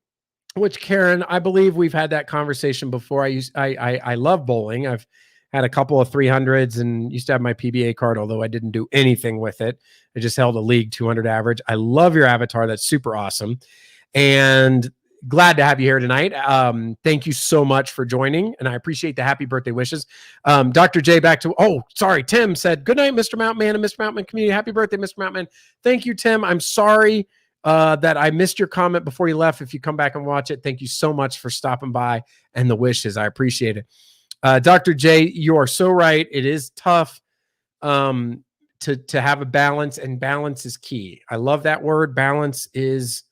which, Karen, I believe we've had that conversation before. I love bowling. I've had a couple of 300s and used to have my PBA card, although I didn't do anything with it. I just held a league 200 average. I love your avatar. That's super awesome. And glad to have you here tonight. Thank you so much for joining, and I appreciate the happy birthday wishes. Dr. J, back to, Tim said, good night, Mr. Mountain and Mr. Mountain community. Happy birthday, Mr. Mountain. Thank you, Tim. I'm sorry that I missed your comment before you left. If you come back and watch it, thank you so much for stopping by and the wishes. I appreciate it. Dr. J, you are so right. It is tough to have a balance, and balance is key. I love that word. Balance is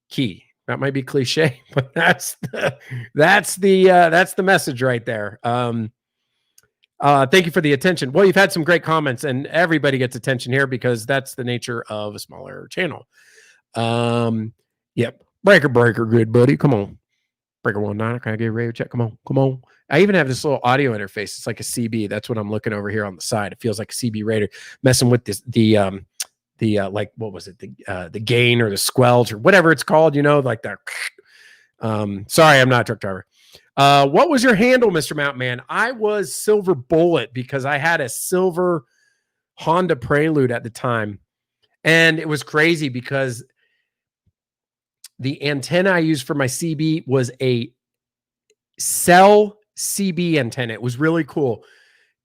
key. That might be cliche, but that's the message right there. Thank you for the attention. Well, you've had some great comments, and everybody gets attention here because that's the nature of a smaller channel. Yep. Breaker, good buddy. Come on. Breaker 19. Can I get a radio check? Come on. I even have this little audio interface. It's like a CB. That's what I'm looking over here on the side. It feels like a CB radio, messing with like, what was it? The gain or the squelch or whatever it's called, like that. Sorry, I'm not a truck driver. What was your handle, Mr. Mountain Man? I was Silver Bullet because I had a silver Honda Prelude at the time. And it was crazy because the antenna I used for my CB was a cell CB antenna. It was really cool.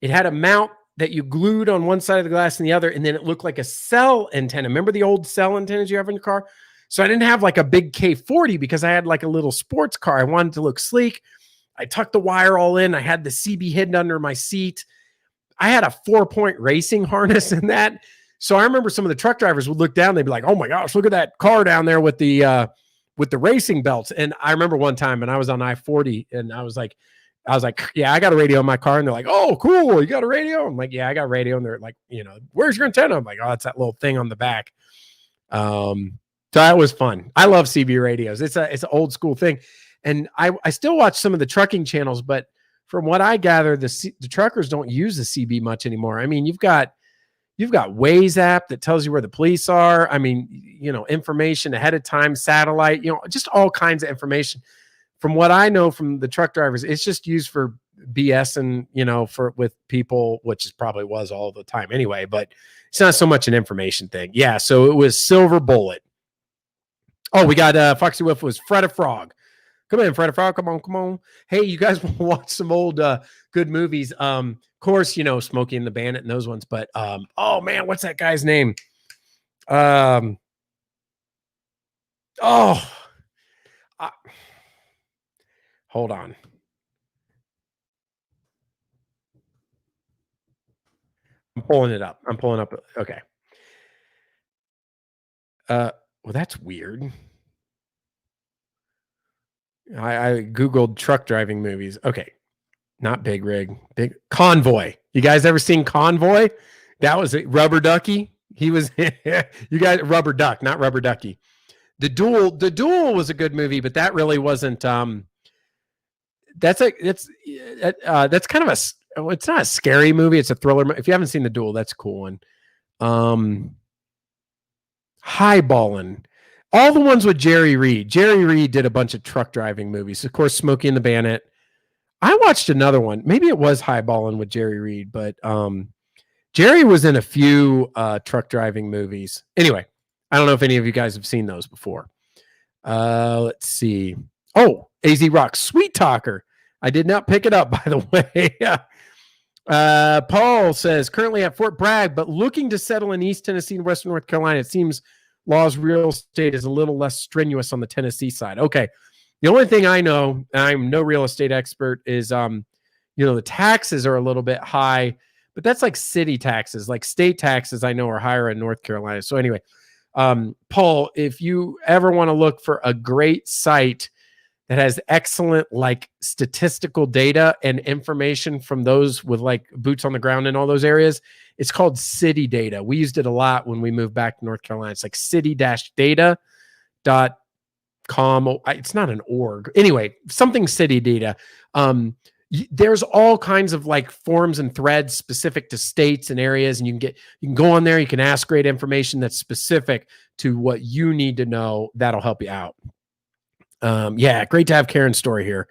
It had a mount that you glued on one side of the glass and the other, and then it looked like a cell antenna. Remember the old cell antennas you have in your car? So I didn't have like a big K40 because I had like a little sports car. I wanted to look sleek. I tucked the wire all in. I had the CB hidden under my seat. I had a 4-point racing harness in that. So I remember some of the truck drivers would look down. They'd be like, oh my gosh, look at that car down there with the racing belts. And I remember one time, and I was on I-40, and I was like, yeah, I got a radio in my car. And they're like, oh, cool. You got a radio? I'm like, yeah, I got a radio. And they're like, where's your antenna? I'm like, oh, it's that little thing on the back. So that was fun. I love CB radios. It's an old school thing. And I still watch some of the trucking channels, but from what I gather, the truckers don't use the CB much anymore. I mean, you've got Waze app that tells you where the police are. I mean, information ahead of time, satellite, just all kinds of information. From what I know from the truck drivers, it's just used for BS and, with people, which is probably was all the time anyway, but it's not so much an information thing. Yeah. So it was Silver Bullet. Oh, we got Foxy Whiff was Fred a Frog. Come in, Fred a Frog. Come on. Hey, you guys want to watch some old good movies? Of course, Smokey and the Bandit and those ones, but oh man, what's that guy's name? Hold on. I'm pulling it up. Okay. Well, that's weird. I Googled truck driving movies. Okay. Not Big Rig. Big Convoy. You guys ever seen Convoy? That was it. Rubber Ducky. He was, you guys, Rubber Duck, not Rubber Ducky. The Duel was a good movie, but that really wasn't, that's kind of it's not a scary movie. It's a thriller. If you haven't seen The Duel, that's a cool one. Highballin'. All the ones with Jerry Reed. Jerry Reed did a bunch of truck driving movies. Of course, Smokey and the Bandit. I watched another one. Maybe it was Highballin' with Jerry Reed, but Jerry was in a few truck driving movies. Anyway, I don't know if any of you guys have seen those before. Let's see. Oh, AZ Rock, Sweet Talker. I did not pick it up, by the way. Paul says, currently at Fort Bragg, but looking to settle in East Tennessee and Western North Carolina. It seems Law's real estate is a little less strenuous on the Tennessee side. Okay. The only thing I know, and I'm no real estate expert, is, the taxes are a little bit high, but that's like city taxes. Like state taxes, I know, are higher in North Carolina. So anyway, Paul, if you ever want to look for a great site that has excellent like statistical data and information from those with like boots on the ground in all those areas, it's called City Data. We used it a lot when we moved back to North Carolina. It's like city-data.com. It's not an org. Anyway, something city data. There's all kinds of like forums and threads specific to states and areas, and you can go on there. You can ask great information that's specific to what you need to know. That'll help you out. Yeah, great to have Karen's story here.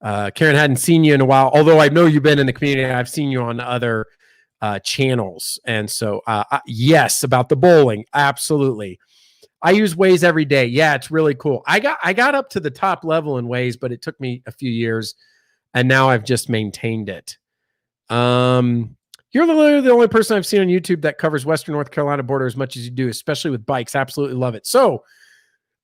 Karen, hadn't seen you in a while, although I know you've been in the community. I've seen you on other channels, and so yes, about the bowling, absolutely. I use Waze every day. Yeah, it's really cool. I got up to the top level in Waze, but it took me a few years. And now I've just maintained it. You're literally the only person I've seen on YouTube that covers Western North Carolina border as much as you do, especially with bikes. Absolutely love it. So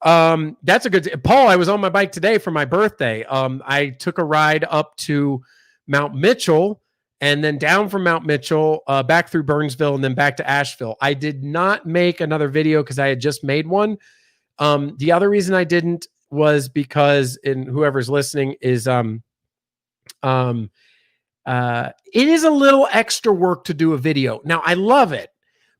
that's a good, Paul, I was on my bike today for my birthday. I took a ride up to Mount Mitchell and then down from Mount Mitchell, back through Burnsville and then back to Asheville. I did not make another video because I had just made one. The other reason I didn't was because, and whoever's listening is, it is a little extra work to do a video. Now I love it,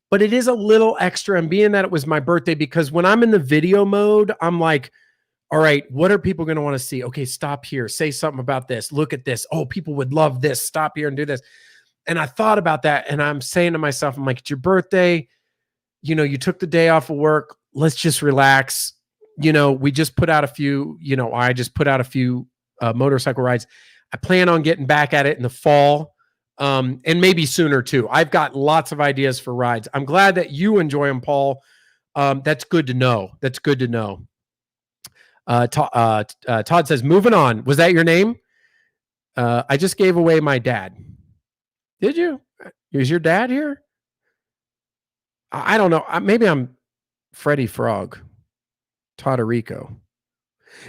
but it is a little extra. And being that it was my birthday, because when I'm in the video mode, I'm like, all right, what are people going to want to see? Okay, stop here. Say something about this. Look at this. Oh, people would love this. Stop here and do this. And I thought about that. And I'm saying to myself, I'm like, it's your birthday. You know, you took the day off of work. Let's just relax. You know, we just put out a few, I just put out a few motorcycle rides. I plan on getting back at it in the fall, and maybe sooner too. I've got lots of ideas for rides. I'm glad that you enjoy them, Paul. That's good to know. That's good to know. Todd says, moving on. Was that your name? I just gave away my dad. Did you? Is your dad here? I don't know. Maybe I'm Freddie Frog. Todorico.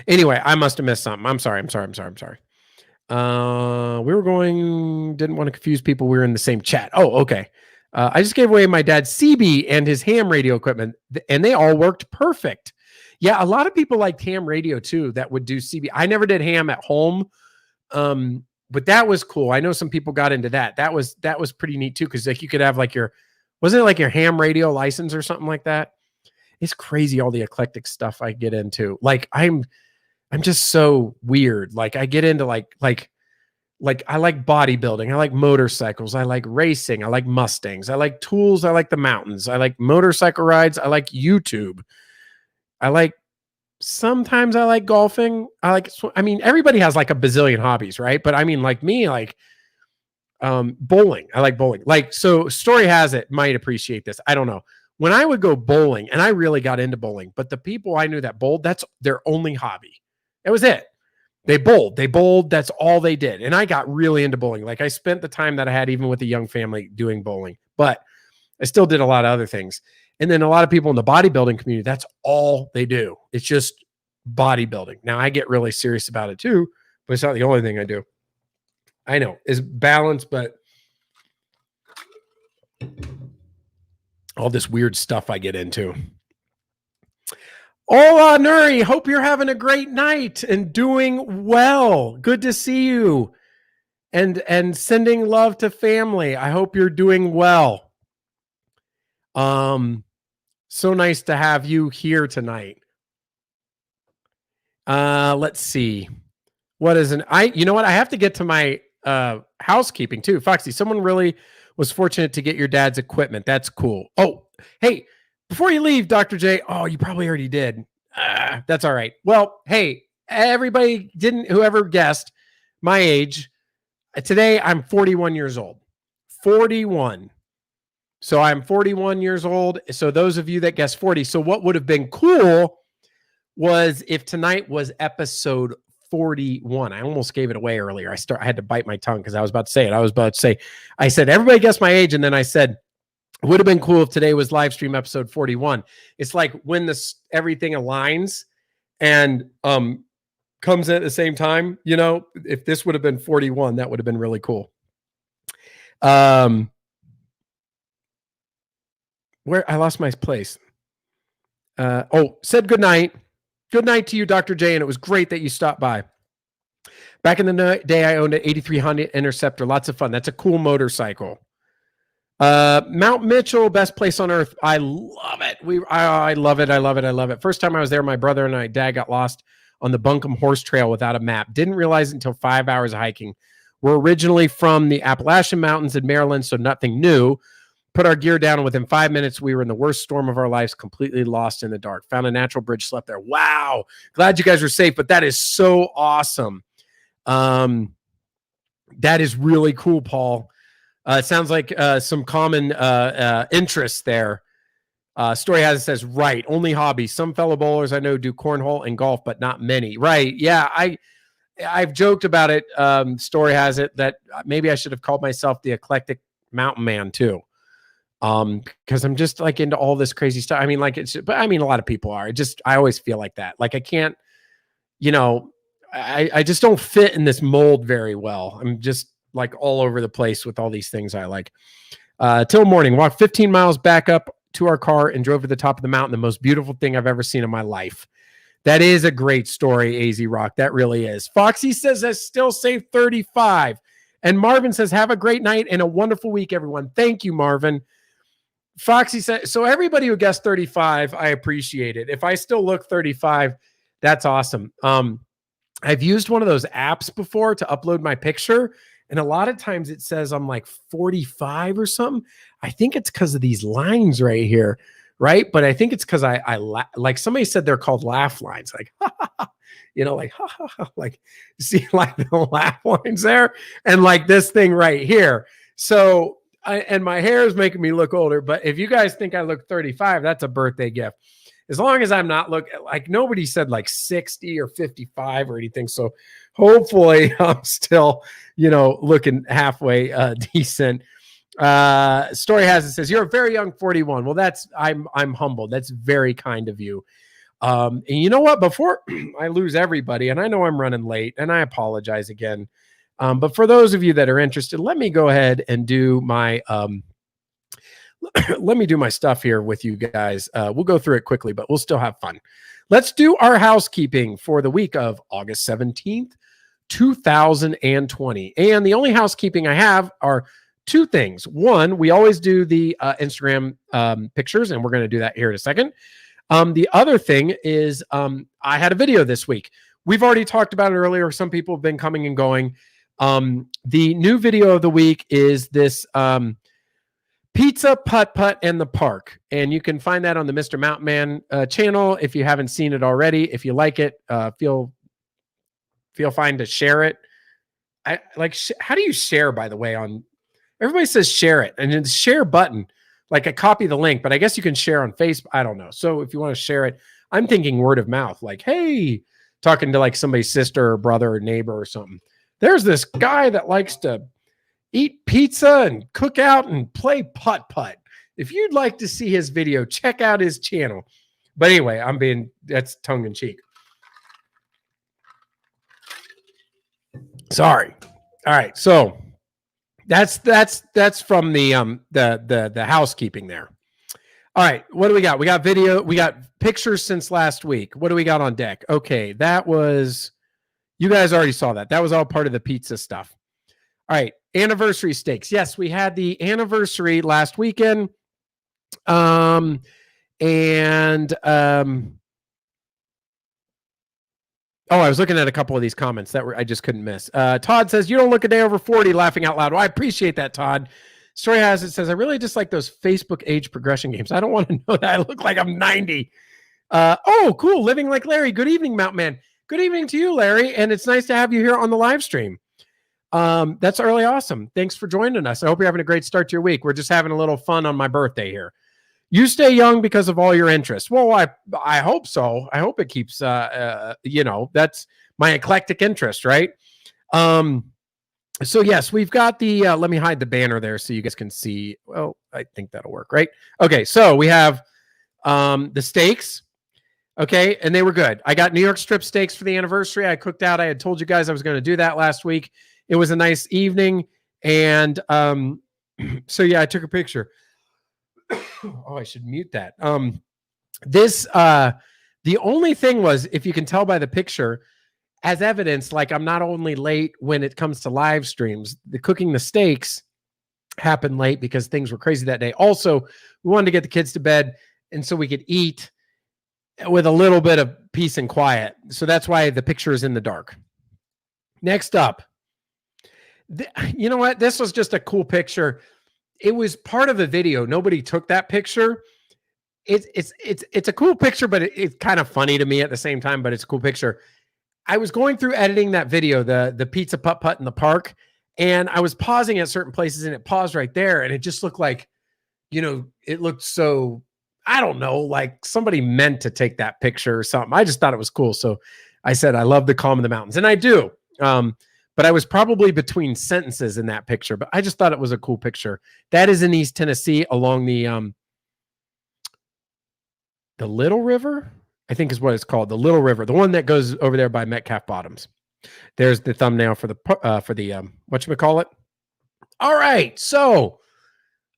Anyway, I must have missed something. I'm sorry. Didn't want to confuse people. We were in the same chat. Oh, okay. I just gave away my dad's CB and his ham radio equipment, and they all worked perfect. Yeah, a lot of people liked ham radio too that would do CB. I never did ham at home, but that was cool. I know some people got into that. That was pretty neat too, because like you could have like wasn't it like your ham radio license or something like that? It's crazy all the eclectic stuff I get into. Like I'm just so weird. Like I get into like I like bodybuilding. I like motorcycles. I like racing. I like Mustangs. I like tools. I like the mountains. I like motorcycle rides. I like YouTube. Sometimes I like golfing. Everybody has like a bazillion hobbies, right? But I mean, like me, like bowling. I like bowling. So story has it, might appreciate this. I don't know. When I would go bowling, and I really got into bowling, but the people I knew that bowled, that's their only hobby. That was it. They bowled. That's all they did. And I got really into bowling. Like I spent the time that I had, even with a young family, doing bowling, but I still did a lot of other things. And then a lot of people in the bodybuilding community, that's all they do. It's just bodybuilding. Now I get really serious about it too, but it's not the only thing I do. I know it's balance, but all this weird stuff I get into. Hola, Nuri. Hope you're having a great night and doing well. Good to see you. And sending love to family. I hope you're doing well. So nice to have you here tonight. Let's see. You know what? I have to get to my housekeeping too. Foxy, someone really was fortunate to get your dad's equipment. That's cool. Oh, hey, before you leave, Dr. J, you probably already did. That's all right. Well, hey, everybody whoever guessed my age, today I'm 41 years old. 41. So I'm 41 years old. So those of you that guessed 40. So what would have been cool was if tonight was episode 41. I almost gave it away earlier. I had to bite my tongue because I was about to say it. I said, everybody guess my age. And then I said, it would have been cool if today was live stream episode 41. It's like when everything aligns and comes in at the same time, if this would have been 41, that would have been really cool. Where I lost my place. Said good night. Good night to you, Dr. J, and it was great that you stopped by. Back in the day, I owned an 83 Honda Interceptor. Lots of fun. That's a cool motorcycle. Mount Mitchell, best place on earth. I love it. I love it. I love it. I love it. First time I was there, my brother and my dad got lost on the Buncombe Horse Trail without a map. Didn't realize it until 5 hours of hiking. We're originally from the Appalachian Mountains in Maryland, so nothing new. Put our gear down, and within 5 minutes, we were in the worst storm of our lives, completely lost in the dark. Found a natural bridge, slept there. Wow. Glad you guys were safe, but that is so awesome. That is really cool, Paul. It sounds like some common interests there. Story has it says, right, only hobbies. Some fellow bowlers I know do cornhole and golf, but not many. Right. Yeah, I've joked about it. Story has it that maybe I should have called myself the eclectic mountain man too. Because I'm just like into all this crazy stuff. I mean, like but I mean, a lot of people are. I always feel like that. Like I can't, I just don't fit in this mold very well. I'm just like all over the place with all these things I like. Till morning, walked 15 miles back up to our car and drove to the top of the mountain. The most beautiful thing I've ever seen in my life. That is a great story, AZ Rock. That really is. Foxy says I still save 35. And Marvin says, have a great night and a wonderful week, everyone. Thank you, Marvin. Foxy said, so everybody who guessed 35, I appreciate it. If I still look 35, that's awesome. I've used one of those apps before to upload my picture, and a lot of times it says I'm like 45 or something. I think it's because of these lines right here, right? But I think it's because I like somebody said they're called laugh lines, like like see like the laugh lines there, and like this thing right here. So and my hair is making me look older, but if you guys think I look 35, that's a birthday gift. As long as I'm not like nobody said like 60 or 55 or anything. So hopefully I'm still, looking halfway decent. Story has it says, you're a very young 41. Well, I'm humbled. That's very kind of you. And you know what, before I lose everybody, and I know I'm running late and I apologize again. But for those of you that are interested, let me go ahead and do my let me do my stuff here with you guys. We'll go through it quickly, but we'll still have fun. Let's do our housekeeping for the week of August 17th, 2020. And the only housekeeping I have are two things. One, we always do the Instagram pictures, and we're going to do that here in a second. The other thing is I had a video this week. We've already talked about it earlier. Some people have been coming and going. The new video of the week is this Pizza Putt-Putt in the Park. And you can find that on the Mr. Mountain Man channel if you haven't seen it already. If you like it, feel fine to share it. I like how do you share, by the way? On everybody says share it, and it's share button. Like I copy the link, but I guess you can share on Facebook. I don't know. So if you want to share it, I'm thinking word of mouth, like, hey, talking to like somebody's sister or brother or neighbor or something. There's this guy that likes to eat pizza and cook out and play putt-putt. If you'd like to see his video, check out his channel. But anyway, that's tongue in cheek. Sorry. All right. So that's from the housekeeping there. All right. What do we got? We got video. We got pictures since last week. What do we got on deck? Okay. That was, you guys already saw that. That was all part of the pizza stuff. All right. Anniversary steaks. Yes, we had the anniversary last weekend. Oh, I was looking at a couple of these comments that I just couldn't miss. Todd says, you don't look a day over 40, laughing out loud. Well, I appreciate that, Todd. Story has it says, I really just like those Facebook age progression games. I don't want to know that I look like I'm 90. Oh, cool. Living like Larry. Good evening, Mountain Man. Good evening to you, Larry. And it's nice to have you here on the live stream. That's really awesome. Thanks for joining us. I hope you're having a great start to your week. We're just having a little fun on my birthday here. You stay young because of all your interests. Well, I hope so. I hope it keeps, that's my eclectic interest, right? So yes, we've got the, let me hide the banner there so you guys can see. Well, I think that'll work, right? Okay. So we have, the steaks. Okay. And they were good. I got New York strip steaks for the anniversary. I cooked out. I had told you guys I was going to do that last week. It was a nice evening. And, so yeah, I took a picture. Oh, I should mute that. The only thing was, if you can tell by the picture, as evidence, like I'm not only late when it comes to live streams, the cooking the steaks, happened late because things were crazy that day. Also, we wanted to get the kids to bed and so we could eat with a little bit of peace and quiet. So that's why the picture is in the dark. Next up, you know what? This was just a cool picture. It was part of a video. Nobody took that picture. It's a cool picture, but it's kind of funny to me at the same time, but it's a cool picture. I was going through editing that video, the pizza putt-putt in the park, and I was pausing at certain places and it paused right there. And it just looked like, it looked so, I don't know, like somebody meant to take that picture or something. I just thought it was cool. So I said, I love the calm in the mountains, and I do. But I was probably between sentences in that picture, but I just thought it was a cool picture. That is in East Tennessee along the Little River, I think is what it's called. The Little River, the one that goes over there by Metcalf Bottoms. There's the thumbnail for the whatchamacallit. All right. So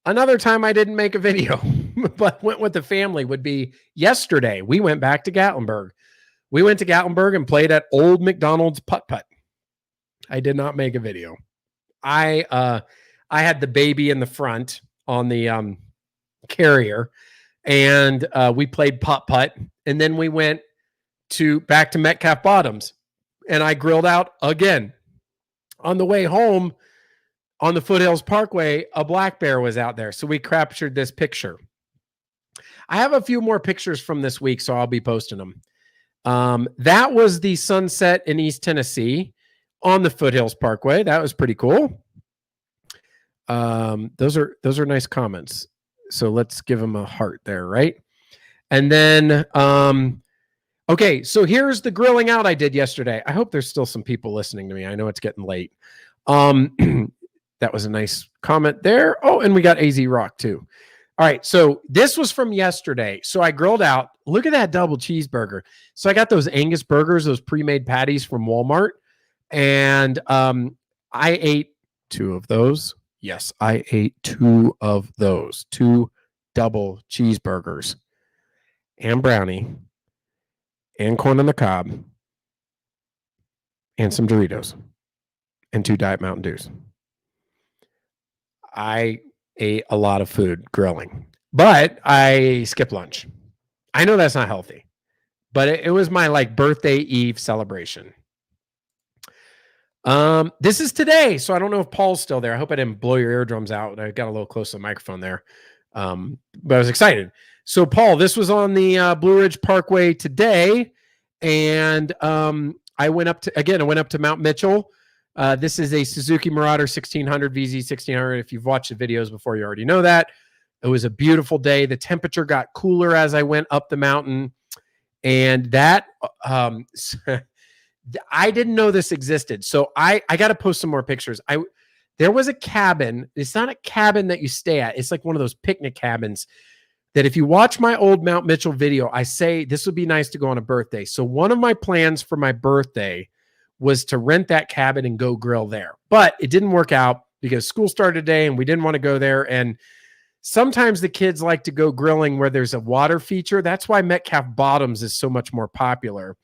another time I didn't make a video, but went with the family would be yesterday. We went back to Gatlinburg. We went to Gatlinburg and played at Old McDonald's putt-putt. I did not make a video. I had the baby in the front on the carrier, and we played putt-putt, and then we went back to Metcalf Bottoms, and I grilled out again. On the way home on the Foothills Parkway, a black bear was out there, so we captured this picture. I have a few more pictures from this week, so I'll be posting them. That was the sunset in East Tennessee on the Foothills Parkway. That was pretty cool. Those are nice comments. So let's give them a heart there, right? And then, okay, so here's the grilling out I did yesterday. I hope there's still some people listening to me. I know it's getting late. That was a nice comment there. Oh, and we got AZ Rock too. All right, so this was from yesterday. So I grilled out. Look at that double cheeseburger. So I got those Angus burgers, those pre-made patties from Walmart, and I ate 2 of those. Yes, I ate 2 of those. 2 double cheeseburgers and brownie and corn on the cob and some Doritos and 2 Diet Mountain Dews. I ate a lot of food grilling, but I skipped lunch. I know that's not healthy, but it was my birthday eve celebration. This is today, so I don't know if Paul's still there. I hope I didn't blow your eardrums out. I got a little close to the microphone there, but I was excited. So Paul, this was on the Blue Ridge Parkway today, and I went up to Mount Mitchell. This is a Suzuki Marauder 1600 VZ 1600. If you've watched the videos before, you already know that. It was a beautiful day. The temperature got cooler as I went up the mountain, and that I didn't know this existed. So I got to post some more pictures. There was a cabin. It's not a cabin that you stay at. It's like one of those picnic cabins that if you watch my old Mount Mitchell video, I say this would be nice to go on a birthday. So one of my plans for my birthday was to rent that cabin and go grill there. But it didn't work out because school started today and we didn't want to go there. And sometimes the kids like to go grilling where there's a water feature. That's why Metcalf Bottoms is so much more popular.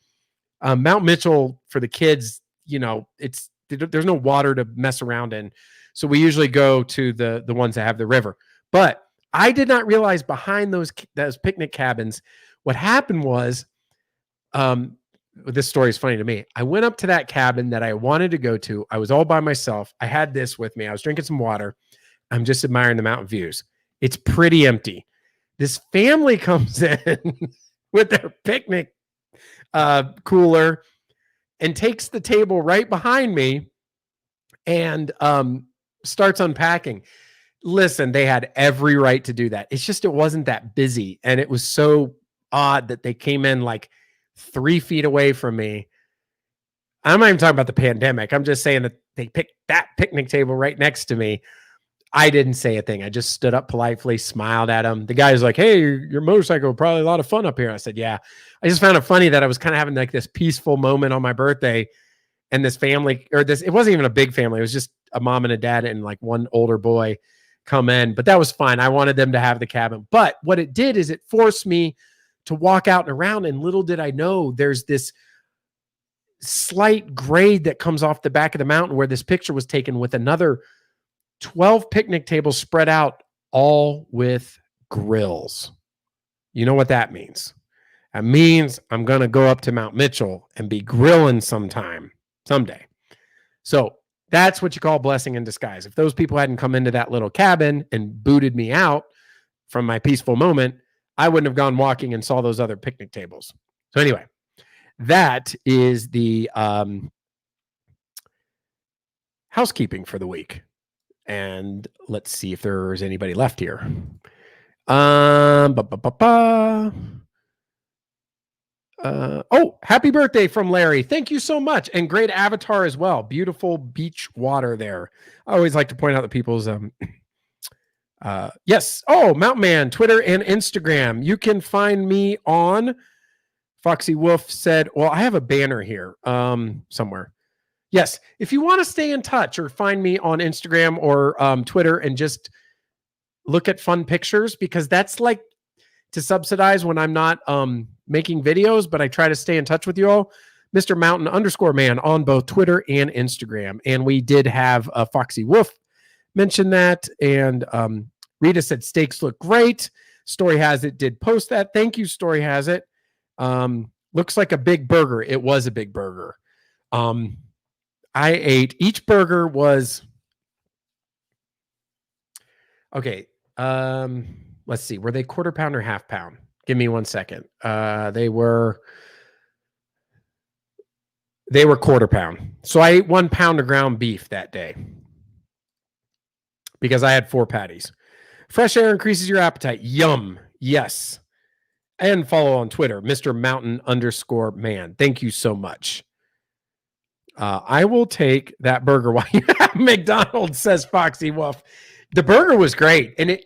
Mount Mitchell for the kids, there's no water to mess around in. So we usually go to the ones that have the river. But I did not realize behind those picnic cabins, what happened was, this story is funny to me. I went up to that cabin that I wanted to go to. I was all by myself. I had this with me. I was drinking some water. I'm just admiring the mountain views. It's pretty empty. This family comes in with their picnic cooler and takes the table right behind me and starts unpacking. Listen, they had every right to do that. It's just, it wasn't that busy. And it was so odd that they came in 3 feet away from me. I'm not even talking about the pandemic. I'm just saying that they picked that picnic table right next to me. I didn't say a thing. I just stood up politely, smiled at him. The guy was like, "Hey, your motorcycle, probably a lot of fun up here." I said, "Yeah." I just found it funny that I was kind of having this peaceful moment on my birthday, and this family, it wasn't even a big family. It was just a mom and a dad and one older boy come in, but that was fine. I wanted them to have the cabin. But what it did is it forced me to walk out and around, and little did I know there's this slight grade that comes off the back of the mountain where this picture was taken with another 12 picnic tables spread out, all with grills. You know what that means? That means I'm going to go up to Mount Mitchell and be grilling someday. So that's what you call blessing in disguise. If those people hadn't come into that little cabin and booted me out from my peaceful moment, I wouldn't have gone walking and saw those other picnic tables. So anyway, that is the housekeeping for the week. And let's see if there's anybody left here. Happy birthday from Larry. Thank you so much. And great avatar as well. Beautiful beach water there. I always like to point out that people's yes. Oh, Mountain Man, Twitter and Instagram. You can find me on Foxy Wolf said, well, I have a banner here somewhere. Yes. If you want to stay in touch or find me on Instagram or Twitter and just look at fun pictures, because that's like to subsidize when I'm not making videos, but I try to stay in touch with you all. Mr. Mountain_man on both Twitter and Instagram. And we did have Foxy Wolf mention that. And Rita said steaks look great. Story Has It did post that. Thank you, Story Has It. Looks like a big burger. It was a big burger. I ate, each burger was, okay. Let's see. Were they quarter pound or half pound? Give me 1 second. They were quarter pound. So I ate 1 pound of ground beef that day because I had 4 patties. Fresh air increases your appetite. Yum. Yes. And follow on Twitter, Mr. Mountain_man. Thank you so much. I will take that burger while you have McDonald's, says Foxy Wolf. The burger was great. And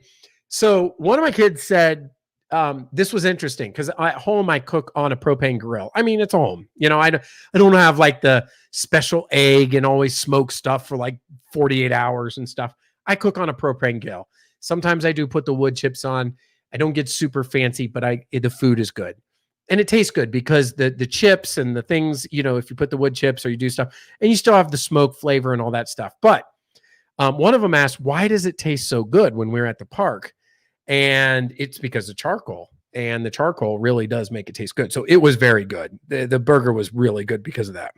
so one of my kids said, this was interesting because at home I cook on a propane grill. I mean, it's a home. You know, I don't have like the special egg and always smoke stuff for like 48 hours and stuff. I cook on a propane grill. Sometimes I do put the wood chips on. I don't get super fancy, but the food is good. And it tastes good because the chips and the things, you know, if you put the wood chips or you do stuff, and you still have the smoke flavor and all that stuff. But one of them asked, why does it taste so good when we're at the park? And it's because of charcoal. And the charcoal really does make it taste good. So it was very good. The burger was really good because of that.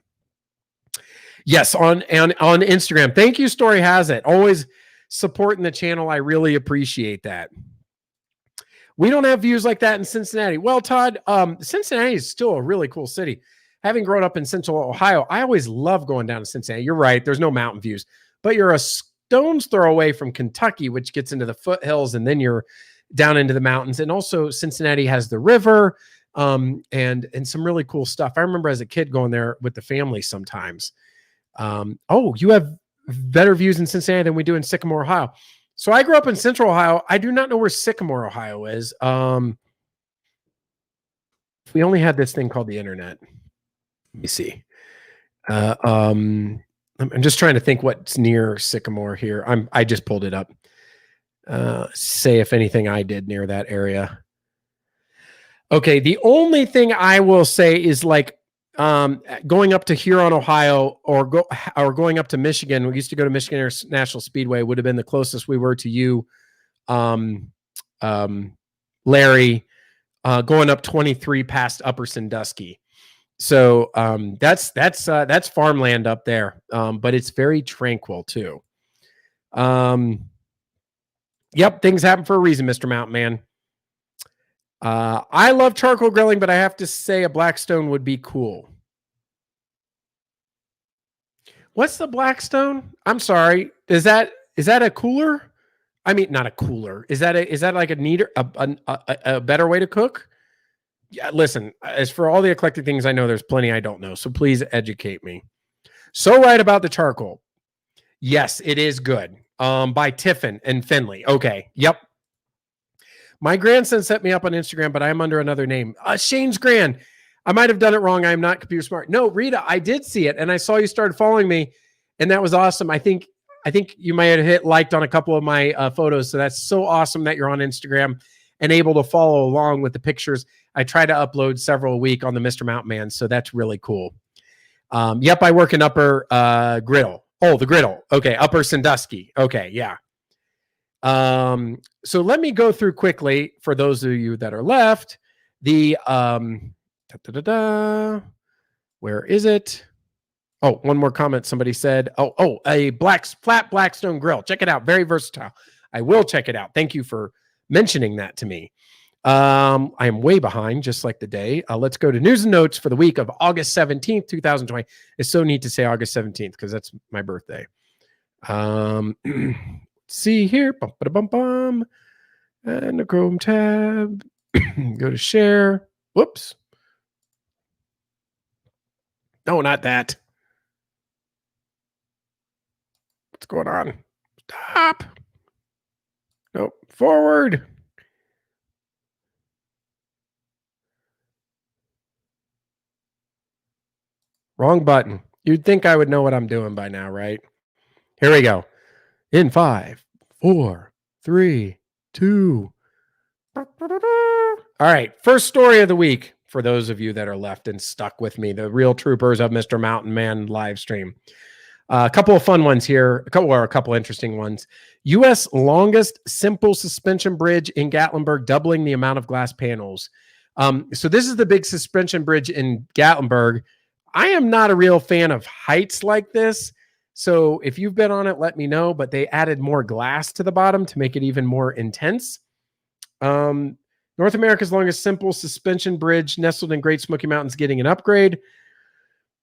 Yes, on Instagram. Thank you, Story Has It. Always supporting the channel. I really appreciate that. We don't have views like that in Cincinnati. Well, Todd, Cincinnati is still a really cool city. Having grown up in Central Ohio, I always love going down to Cincinnati. You're right. There's no mountain views, but you're a stone's throw away from Kentucky, which gets into the foothills, and then you're down into the mountains. And also Cincinnati has the river and some really cool stuff. I remember as a kid going there with the family sometimes. You have better views in Cincinnati than we do in Sycamore, Ohio. So I grew up in Central Ohio. I do not know where Sycamore, Ohio is. We only had this thing called the internet. Let me see. I'm just trying to think what's near Sycamore here. I just pulled it up. Say if anything I did near that area. Okay, the only thing I will say is like going up to Huron, Ohio, or going up to Michigan. We used to go to Michigan International Speedway. Would have been the closest we were to you, Larry. Going up 23 past Upper Sandusky. So that's farmland up there, but it's very tranquil too. Yep, things happen for a reason, Mr. Mountain Man. I love charcoal grilling, but I have to say a Blackstone would be cool. What's the Blackstone? I'm sorry. Is that a cooler? I mean, not a cooler. Is that like a better way to cook? Yeah, listen, as for all the eclectic things I know, there's plenty I don't know. So please educate me. So right about the charcoal. Yes, it is good. By Tiffin and Finley. Okay. Yep. My grandson set me up on Instagram, but I'm under another name. Shane's grand. I might have done it wrong. I am not computer smart. No, Rita, I did see it, and I saw you started following me, and that was awesome. I think you might have hit liked on a couple of my photos, so that's so awesome that you're on Instagram and able to follow along with the pictures. I try to upload several a week on the Mr. Mountain Man, so that's really cool. Yep, I work in Upper Griddle. Oh, the griddle. Okay. Upper Sandusky. Okay. Yeah. So let me go through quickly for those of you that are left. The where is it? Oh, one more comment. Somebody said, a flat Blackstone grill. Check it out. Very versatile. I will check it out. Thank you for mentioning that to me. I am way behind, just like the day. Let's go to news and notes for the week of August 17th, 2020. It's so neat to say August 17th because that's my birthday. See here. Bum, bum, bum. And the Chrome tab. Go to share. Whoops. No, not that. What's going on? Stop. Nope. Forward. Wrong button. You'd think I would know what I'm doing by now, right? Here we go. In 5, 4, 3, 2. All right. First story of the week for those of you that are left and stuck with me, the real troopers of Mr. Mountain Man live stream. A couple of fun ones here, a couple interesting ones. U.S. longest simple suspension bridge in Gatlinburg, doubling the amount of glass panels. So this is the big suspension bridge in Gatlinburg. I am not a real fan of heights like this. So if you've been on it, let me know. But they added more glass to the bottom to make it even more intense. North America's longest simple suspension bridge nestled in Great Smoky Mountains getting an upgrade.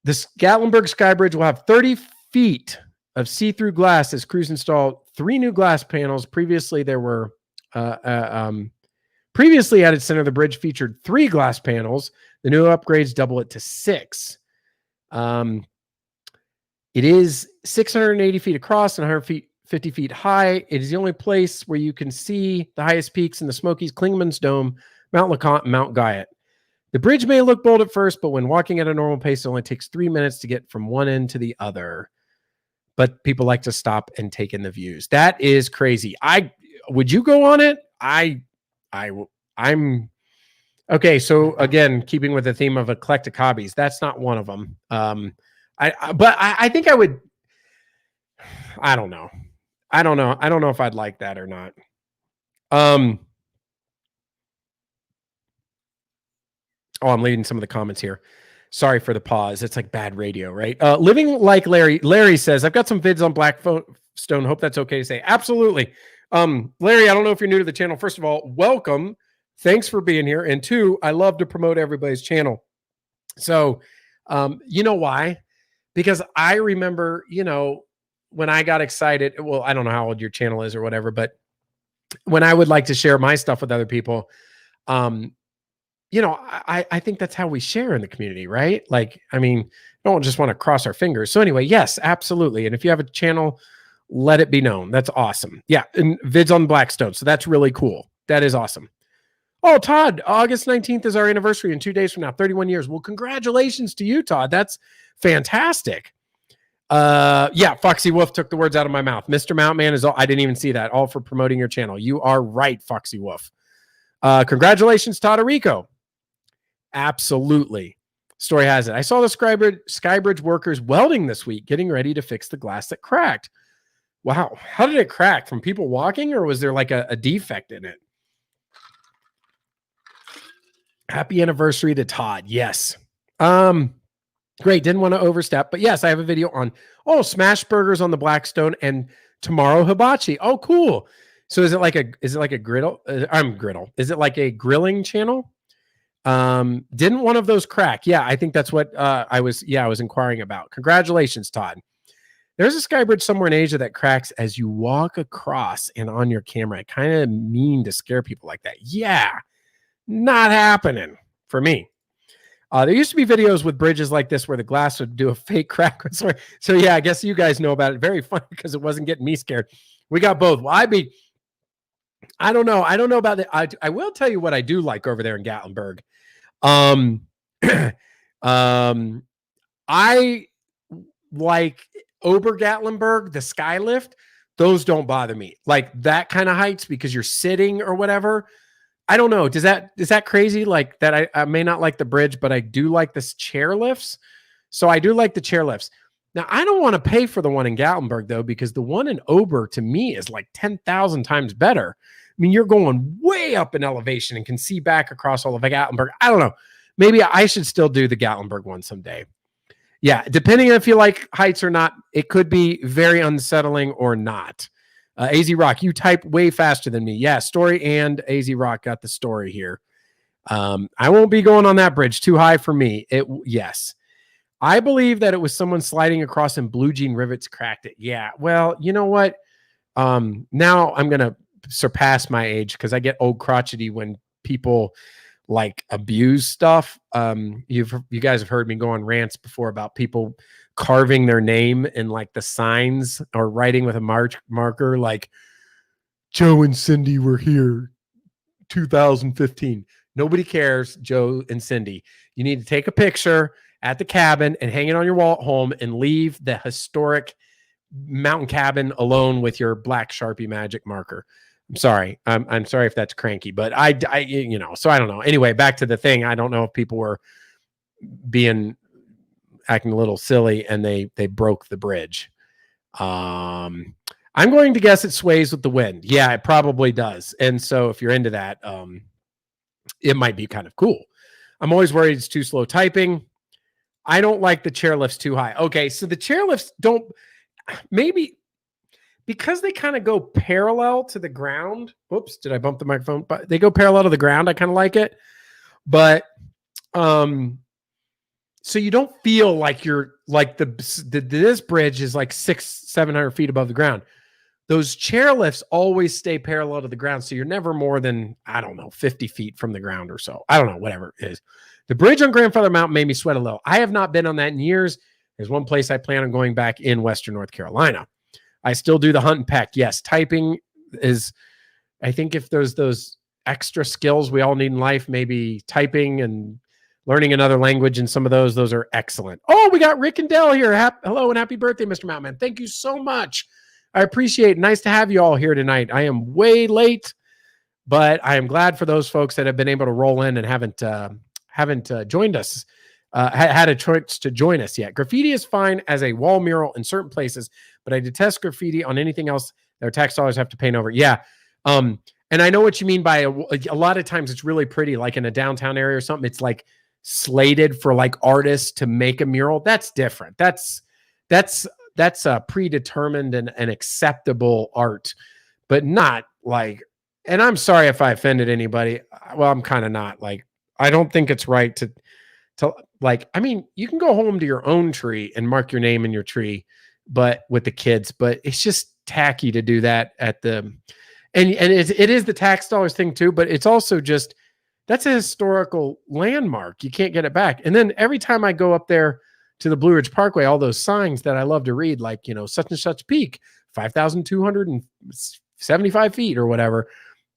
This Gatlinburg Sky Bridge will have 30 feet of see-through glass as crews install 3 new glass panels. Previously, there were previously at its center, the bridge featured 3 glass panels. The new upgrades double it to 6. It is 680 feet across and 150 feet high. It is the only place where you can see the highest peaks in the Smokies, Klingman's Dome, Mount LeConte, and Mount Guyot. The bridge may look bold at first, but when walking at a normal pace, it only takes 3 minutes to get from one end to the other. But people like to stop and take in the views. That is crazy. Would you go on it? I'm okay. So again, keeping with the theme of eclectic hobbies, that's not one of them. I think I would. I don't know. I don't know if I'd like that or not. Oh, I'm leading some of the comments here. Sorry for the pause. It's like bad radio, right? Living like Larry. Larry says, I've got some vids on Blackstone. Hope that's okay to say. Absolutely. Larry, I don't know if you're new to the channel. First of all, welcome. Thanks for being here. And 2, I love to promote everybody's channel. So, you know why? Because I remember, when I got excited, well, I don't know how old your channel is or whatever, but when I would like to share my stuff with other people, I think that's how we share in the community, right? Like, I mean, don't just want to cross our fingers. So anyway, yes, absolutely. And if you have a channel, let it be known. That's awesome. Yeah. And vids on Blackstone. So that's really cool. That is awesome. Oh, Todd, August 19th is our anniversary in 2 days from now, 31 years. Well, congratulations to you, Todd. That's fantastic. Yeah, Foxy Wolf took the words out of my mouth. Mr. Mountain Man is all, I didn't even see that. All for promoting your channel. You are right, Foxy Wolf. Congratulations, Todorico. Absolutely. Story has it. I saw the Skybridge workers welding this week, getting ready to fix the glass that cracked. Wow. How did it crack? From people walking, or was there like a defect in it? Happy anniversary to Todd. Yes. Great. Didn't want to overstep, but yes, I have a video on, smash burgers on the Blackstone and tomorrow hibachi. Oh, cool. So is it like a griddle? Griddle. Is it like a grilling channel? Didn't one of those crack? Yeah, I think that's what I was inquiring about. Congratulations, Todd. There's a skybridge somewhere in Asia that cracks as you walk across and on your camera. I kind of mean to scare people like that. Yeah, not happening for me. There used to be videos with bridges like this where the glass would do a fake crack. So yeah, I guess you guys know about it. Very funny because it wasn't getting me scared. We got both. Well, I don't know. I don't know about that. I will tell you what I do like over there in Gatlinburg. I like Ober Gatlinburg, the sky lift. Those don't bother me. Like that kind of heights because you're sitting or whatever. I don't know. Is that crazy? Like that I may not like the bridge, but I do like this chair lifts. So I do like the chair lifts. Now, I don't want to pay for the one in Gatlinburg, though, because the one in Ober, to me, is like 10,000 times better. I mean, you're going way up in elevation and can see back across all of Gatlinburg. I don't know. Maybe I should still do the Gatlinburg one someday. Yeah, depending on if you like heights or not, it could be very unsettling or not. AZ Rock, you type way faster than me. Yeah, Story and AZ Rock got the story here. I won't be going on that bridge. Too high for me. Yes. I believe that it was someone sliding across and blue jean rivets cracked it. Yeah. Well, you know what? Now I'm going to surpass my age because I get old crotchety when people like abuse stuff. You guys have heard me go on rants before about people carving their name in like the signs or writing with a marker like Joe and Cindy were here 2015. Nobody cares, Joe and Cindy. You need to take a picture at the cabin and hang it on your wall at home and leave the historic mountain cabin alone with your black Sharpie magic marker. I'm sorry. I'm sorry if that's cranky, but I so I don't know. Anyway, back to the thing. I don't know if people were acting a little silly and they broke the bridge. I'm going to guess it sways with the wind. Yeah, it probably does. And so if you're into that, it might be kind of cool. I'm always worried it's too slow typing. I don't like the chairlifts too high. Okay, so the chairlifts don't, maybe because they kind of go parallel to the ground. Whoops, did I bump the microphone? But they go parallel to the ground. I kind of like it. But so you don't feel like you're like this bridge is like 600-700 feet above the ground. Those chairlifts always stay parallel to the ground. So you're never more than, I don't know, 50 feet from the ground or so. I don't know, whatever it is. The bridge on Grandfather Mountain made me sweat a little. I have not been on that in years. There's one place I plan on going back in Western North Carolina. I still do the hunt and peck. Yes, typing is, I think if there's those extra skills we all need in life, maybe typing and learning another language and some of those are excellent. Oh, we got Rick and Dell here. Hello and happy birthday, Mr. Mountain. Thank you so much. I appreciate it. Nice to have you all here tonight. I am way late, but I am glad for those folks that have been able to roll in and haven't joined us, had a choice to join us yet. Graffiti is fine as a wall mural in certain places, but I detest graffiti on anything else that our tax dollars have to paint over. Yeah. And I know what you mean by a lot of times it's really pretty, like in a downtown area or something. It's like slated for like artists to make a mural. That's different. That's a predetermined and acceptable art, but not like, and I'm sorry if I offended anybody. Well, I'm kind of not like, I don't think it's right to like, I mean, you can go home to your own tree and mark your name in your tree, but with the kids, but it's just tacky to do that at the, and it is the tax dollars thing too, but it's also just, that's a historical landmark. You can't get it back. And then every time I go up there to the Blue Ridge Parkway, all those signs that I love to read, like, such and such peak, 5,275 feet or whatever.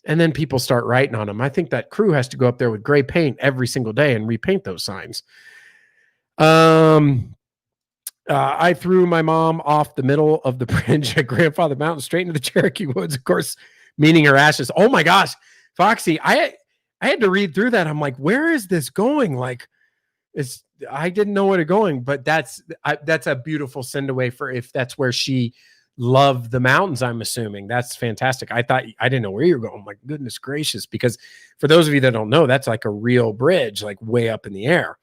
And then people start writing on them. I think that crew has to go up there with gray paint every single day and repaint those signs. I threw my mom off the middle of the bridge at Grandfather Mountain straight into the Cherokee Woods, of course, meaning her ashes. Oh my gosh, Foxy, I had to read through that. I'm like, where is this going? Like, I didn't know where to going, but that's a beautiful send away for if that's where she loved the mountains. I'm assuming that's fantastic. I didn't know where you're going. I'm like, goodness gracious, because for those of you that don't know, that's like a real bridge, like way up in the air.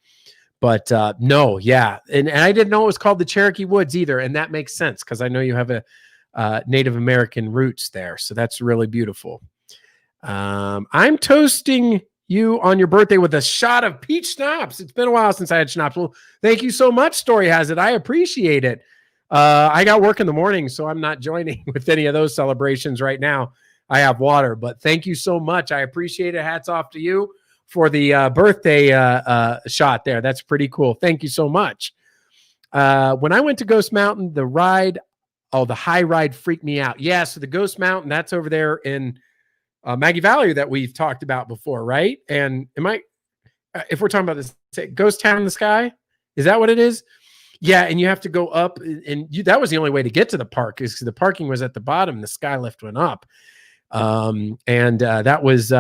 But no, yeah, and I didn't know it was called the Cherokee Woods either, and that makes sense because I know you have a Native American roots there, so that's really beautiful. I'm toasting you on your birthday with a shot of peach schnapps. It's been a while since I had schnapps. Well, thank you so much, Story Has It. I appreciate it. I got work in the morning, so I'm not joining with any of those celebrations right now. I have water, but thank you so much. I appreciate it. Hats off to you for the birthday shot there. That's pretty cool. Thank you so much. When I went to Ghost Mountain, the high ride freaked me out. Yeah, so the Ghost Mountain, that's over there in Maggie Valley that we've talked about before, right? And if we're talking about this Ghost Town in the Sky, is that what it is? Yeah, and you have to go up, and that was the only way to get to the park, is because the parking was at the bottom, the sky lift went up. That was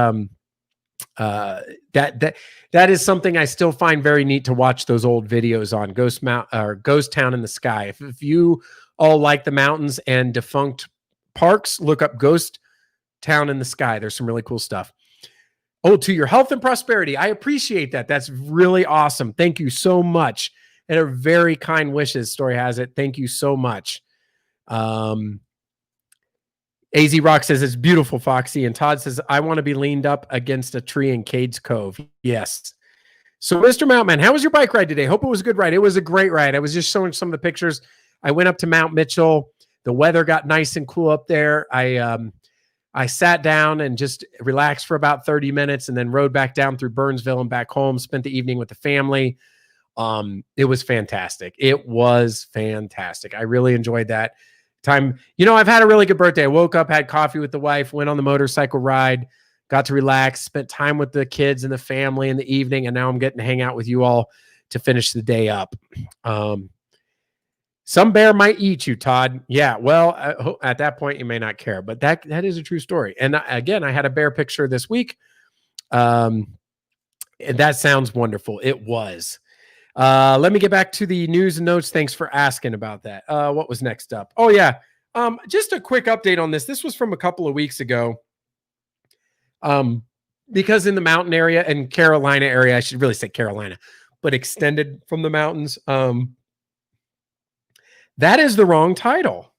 That is something I still find very neat to watch those old videos on Ghost Town in the Sky. If you all like the mountains and defunct parks, look up Ghost Town in the Sky. There's some really cool stuff. Oh, to your health and prosperity. I appreciate that. That's really awesome. Thank you so much. And are very kind wishes. Story has it. Thank you so much. AZ Rock says it's beautiful, Foxy. And Todd says, I want to be leaned up against a tree in Cades Cove. Yes. So, Mr. Mountman, how was your bike ride today? Hope it was a good ride. It was a great ride. I was just showing some of the pictures. I went up to Mount Mitchell. The weather got nice and cool up there. I sat down and just relaxed for about 30 minutes and then rode back down through Burnsville and back home, spent the evening with the family. It was fantastic. It was fantastic. I really enjoyed that time. You know, I've had a really good birthday. I woke up, had coffee with the wife, went on the motorcycle ride, got to relax, spent time with the kids and the family in the evening, and now I'm getting to hang out with you all to finish the day up. Some bear might eat you, Todd. Yeah, well, at that point, you may not care, but that is a true story. And again, I had a bear picture this week. And that sounds wonderful. It was. Let me get back to the news and notes. Thanks for asking about that. What was next up? Oh, yeah. Just a quick update on this. This was from a couple of weeks ago. Because in the mountain area and Carolina area, I should really say Carolina, but extended from the mountains, that is the wrong title.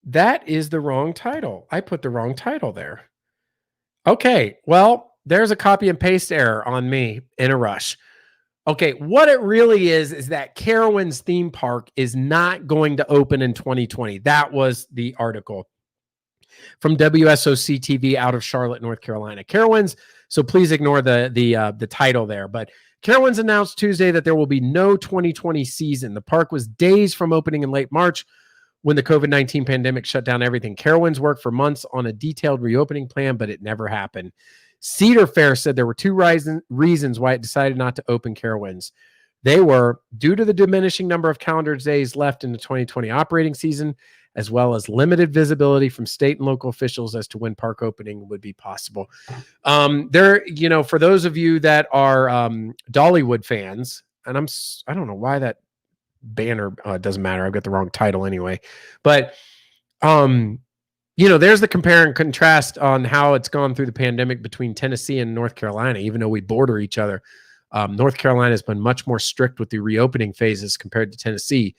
That is the wrong title. I put the wrong title there. Okay, well, there's a copy and paste error on me in a rush. Okay, what it really is that Carowinds theme park is not going to open in 2020. That was the article from WSOC TV out of Charlotte, North Carolina. Carowinds, so please ignore the title there, but Carowinds announced Tuesday that there will be no 2020 season. The park was days from opening in late March when the COVID-19 pandemic shut down everything. Carowinds worked for months on a detailed reopening plan, but it never happened. Cedar Fair said there were two reasons why it decided not to open Carowinds. They were due to the diminishing number of calendar days left in the 2020 operating season, as well as limited visibility from state and local officials as to when park opening would be possible. For those of you that are Dollywood fans, and I don't know why that banner doesn't matter. I've got the wrong title anyway, but there's the compare and contrast on how it's gone through the pandemic between Tennessee and North Carolina, even though we border each other. North Carolina has been much more strict with the reopening phases compared to Tennessee.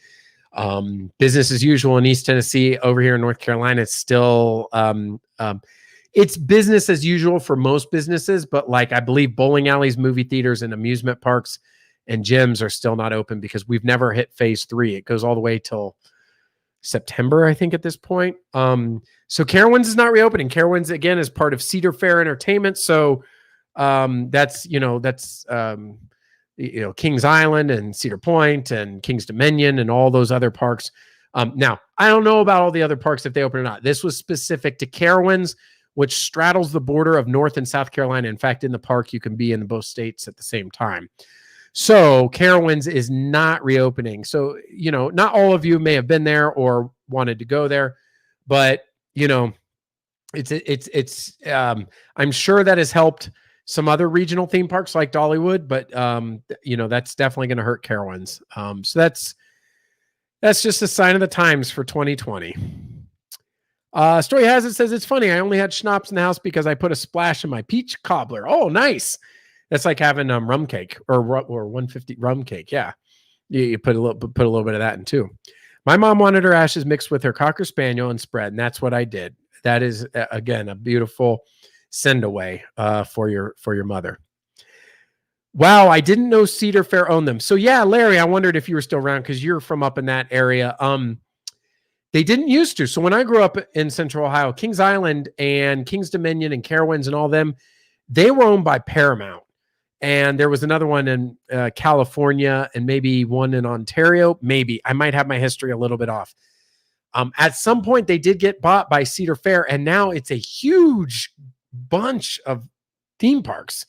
Business as usual in East Tennessee. Over here in North Carolina, it's still it's business as usual for most businesses, but like I believe bowling alleys, movie theaters, and amusement parks and gyms are still not open because we've never hit phase 3. It goes all the way till September, I think, at this point. So Carowinds is not reopening. Carowinds again is part of Cedar Fair Entertainment. So that's Kings Island and Cedar Point and Kings Dominion and all those other parks. Now, I don't know about all the other parks if they open or not. This was specific to Carowinds, which straddles the border of North and South Carolina. In fact, in the park, you can be in both states at the same time. So Carowinds is not reopening. So, not all of you may have been there or wanted to go there, but, I'm sure that has helped some other regional theme parks like Dollywood, but that's definitely going to hurt Carowinds. So that's just a sign of the times for 2020. Story has it says it's funny. I only had schnapps in the house because I put a splash in my peach cobbler. Oh, nice. That's like having rum cake or 150 rum cake. Yeah, you put a little bit of that in too. My mom wanted her ashes mixed with her Cocker Spaniel and spread, and that's what I did. That is again a beautiful send away for your mother. Wow, I didn't know Cedar Fair owned them. So yeah, Larry, I wondered if you were still around because you're from up in that area. They didn't used to. So when I grew up in Central Ohio, Kings Island and Kings Dominion and Carowinds and all them, they were owned by Paramount. And there was another one in California and maybe one in Ontario. Maybe. I might have my history a little bit off. At some point, they did get bought by Cedar Fair, and now it's a huge bunch of theme parks.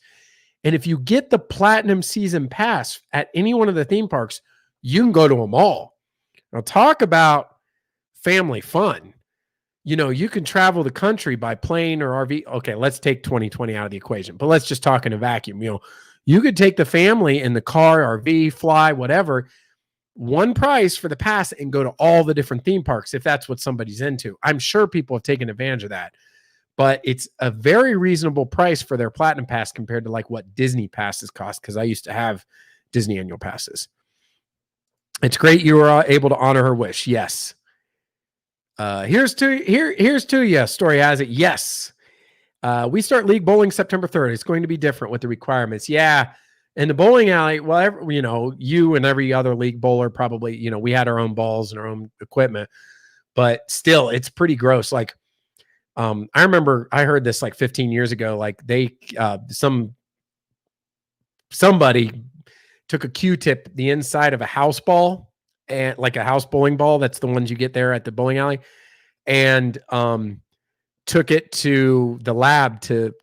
And if you get the Platinum Season Pass at any one of the theme parks, you can go to them all. Now, talk about family fun. you can travel the country by plane or RV. Okay, let's take 2020 out of the equation, but let's just talk in a vacuum. You could take the family in the car, RV, fly, whatever, one price for the pass and go to all the different theme parks if that's what somebody's into. I'm sure people have taken advantage of that, but it's a very reasonable price for their Platinum Pass compared to like what Disney passes cost, because I used to have Disney annual passes. It's great you were able to honor her wish. Yes. Here's to you. Story has it. Yes. We start league bowling September 3rd. It's going to be different with the requirements. Yeah. In the bowling alley, well, you and every other league bowler probably, we had our own balls and our own equipment, but still it's pretty gross. Like, I remember I heard this like 15 years ago, like somebody took a Q-tip the inside of a house ball, and like a house bowling ball. That's the ones you get there at the bowling alley, and took it to the lab to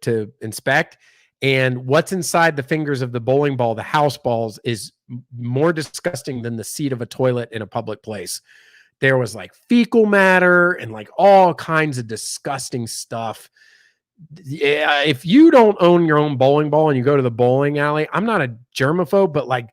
inspect. And what's inside the fingers of the bowling ball, the house balls, is more disgusting than the seat of a toilet in a public place. There was like fecal matter and like all kinds of disgusting stuff. Yeah, if you don't own your own bowling ball and you go to the bowling alley, I'm not a germaphobe, but like,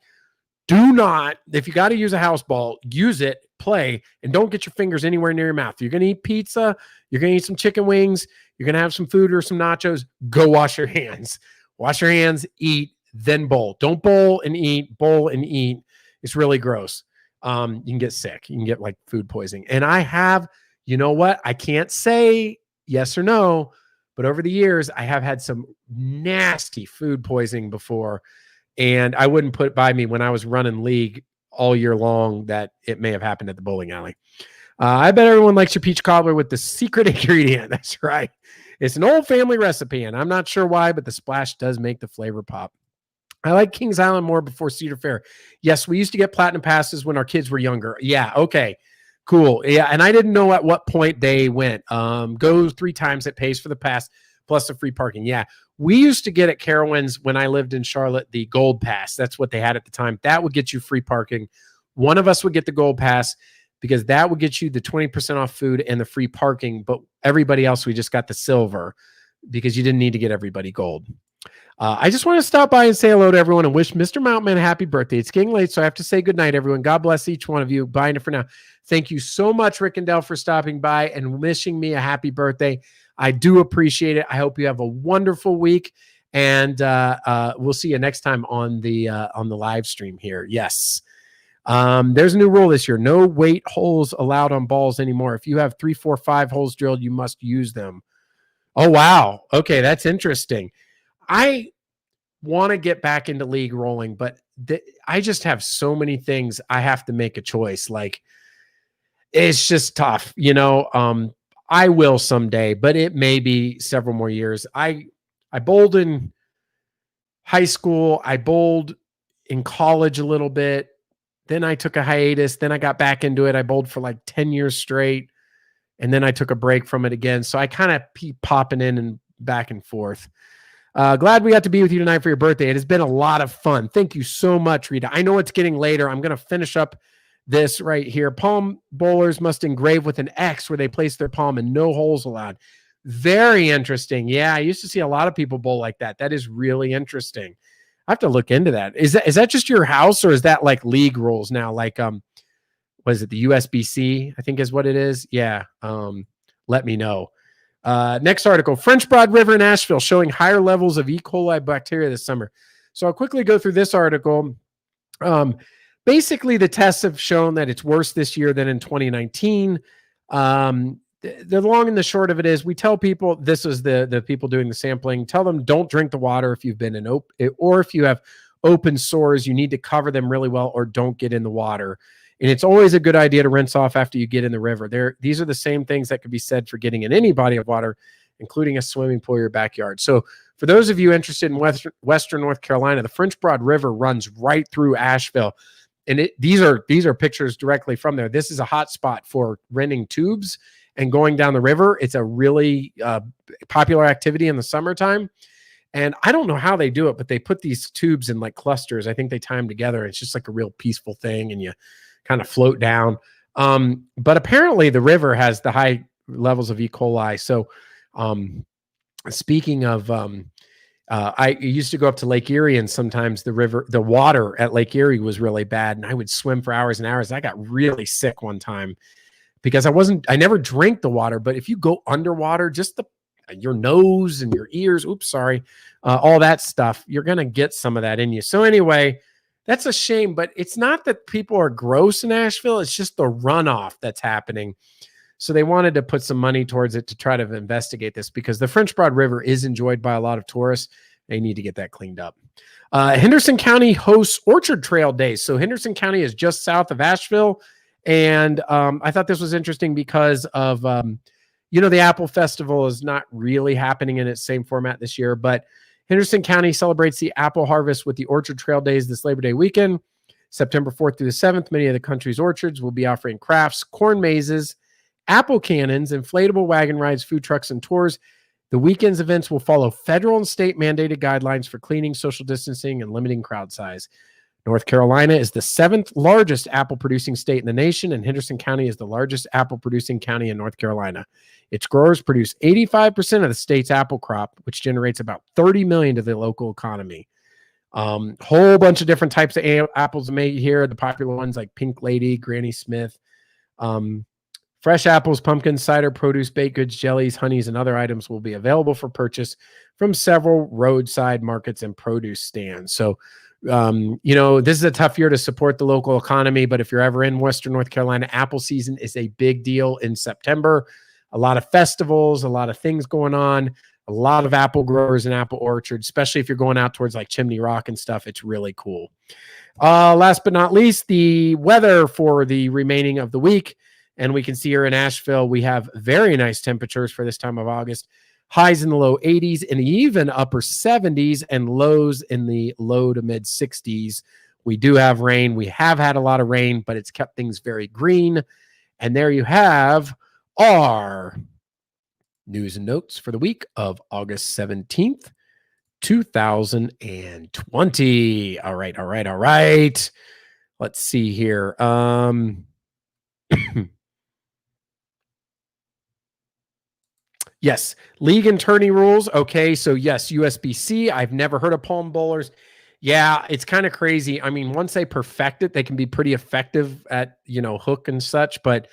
do not, if you got to use a house ball, use it, play, and don't get your fingers anywhere near your mouth. You're going to eat pizza. You're going to eat some chicken wings. You're going to have some food or some nachos. Go wash your hands. Wash your hands, eat, then bowl. Don't bowl and eat. Bowl and eat. It's really gross. You can get sick. You can get like food poisoning. And I have, you know what? I can't say yes or no, but over the years, I have had some nasty food poisoning before. And I wouldn't put it by me when I was running league all year long that it may have happened at the bowling alley. I bet everyone likes your peach cobbler with the secret ingredient. That's right. It's an old family recipe, and I'm not sure why, but the splash does make the flavor pop. I like Kings Island more before Cedar Fair. Yes, we used to get platinum passes when our kids were younger. Yeah, okay, cool. Yeah, and I didn't know at what point they went. Go 3 times, it pays for the pass, plus the free parking. Yeah, we used to get at Carowinds when I lived in Charlotte, the gold pass. That's what they had at the time. That would get you free parking. One of us would get the gold pass because that would get you the 20% off food and the free parking. But everybody else, we just got the silver because you didn't need to get everybody gold. I just want to stop by and say hello to everyone and wish Mr. Mountain a happy birthday. It's getting late, so I have to say goodnight, everyone. God bless each one of you. Bye for now. Thank you so much, Rick and Dell, for stopping by and wishing me a happy birthday. I do appreciate it. I hope you have a wonderful week, and we'll see you next time on the live stream here. Yes. There's a new rule this year. No weight holes allowed on balls anymore. If you have 3, 4, 5 holes drilled, you must use them. Oh, wow. Okay, that's interesting. I want to get back into league rolling, but I just have so many things I have to make a choice. Like, it's just tough, I will someday, but it may be several more years. I bowled in high school. I bowled in college a little bit. Then I took a hiatus. Then I got back into it. I bowled for like 10 years straight. And then I took a break from it again. So I kind of keep popping in and back and forth. Glad we got to be with you tonight for your birthday. It has been a lot of fun. Thank you so much, Rita. I know it's getting later. I'm going to finish up this right here. Palm bowlers must engrave with an X where they place their palm and no holes allowed. Very interesting. Yeah, I used to see a lot of people bowl like that. That is really interesting. I have to look into that. Is that just your house, or is that like league rules now? Like, what is it? The USBC, I think is what it is. Yeah. Let me know. Next article, French Broad River in Asheville showing higher levels of E. coli bacteria this summer. So I'll quickly go through this article. Basically, the tests have shown that it's worse this year than in 2019. The long and the short of it is we tell people, this is the people doing the sampling, tell them don't drink the water if you've been or if you have open sores, you need to cover them really well, or don't get in the water. And it's always a good idea to rinse off after you get in the river. These are the same things that could be said for getting in any body of water, including a swimming pool or your backyard. So for those of you interested in Western North Carolina, the French Broad River runs right through Asheville. And these are pictures directly from there. This is a hot spot for renting tubes and going down the river. It's a really popular activity in the summertime. And I don't know how they do it, but they put these tubes in like clusters. I think they tie them together. It's just like a real peaceful thing. And you kind of float down. But apparently the river has the levels of E. coli. So, speaking of, I used to go up to Lake Erie, and sometimes the water at Lake Erie was really bad, and I would swim for hours and hours. I got really sick one time because I never drank the water, but if you go underwater, just your nose and your ears, all that stuff, you're going to get some of that in you. So anyway, that's a shame, but it's not that people are gross in Asheville. It's just the runoff that's happening. So they wanted to put some money towards it to try to investigate this, because the French Broad River is enjoyed by a lot of tourists. They need to get that cleaned up. Henderson County hosts Orchard Trail Days. So Henderson County is just south of Asheville. And I thought this was interesting because of, the Apple Festival is not really happening in its same format this year, but Henderson County celebrates the apple harvest with the Orchard Trail Days this Labor Day weekend, September 4th through the 7th. Many of the country's orchards will be offering crafts, corn mazes, apple cannons, inflatable wagon rides, food trucks, and tours. The weekend's events will follow federal and state mandated guidelines for cleaning, social distancing, and limiting crowd size. North Carolina is the 7th largest apple producing state in the nation, and Henderson County is the largest apple producing county in North Carolina. Its growers produce 85% of the state's apple crop, which generates about $30 million to the local economy. Whole bunch of different types of apples made here. The popular ones like Pink Lady, Granny Smith, fresh apples, pumpkins, cider, produce, baked goods, jellies, honeys, and other items will be available for purchase from several roadside markets and produce stands. So, this is a tough year to support the local economy, but if you're ever in Western North Carolina, apple season is a big deal in September. A lot of festivals, a lot of things going on, a lot of apple growers and apple orchards, especially if you're going out towards like Chimney Rock and stuff. It's really cool. Last but not least, the weather for the remaining of the week. And we can see here in Asheville, we have very nice temperatures for this time of August. Highs in the low 80s and even upper 70s, and lows in the low to mid 60s. We do have rain. We have had a lot of rain, but it's kept things very green. And there you have our news and notes for the week of August 17th, 2020. All right. Let's see here. Yes, league and tourney rules. Okay, so yes, USBC. I've never heard of palm bowlers. Yeah, it's kind of crazy. I mean, once they perfect it, they can be pretty effective at, hook and such, but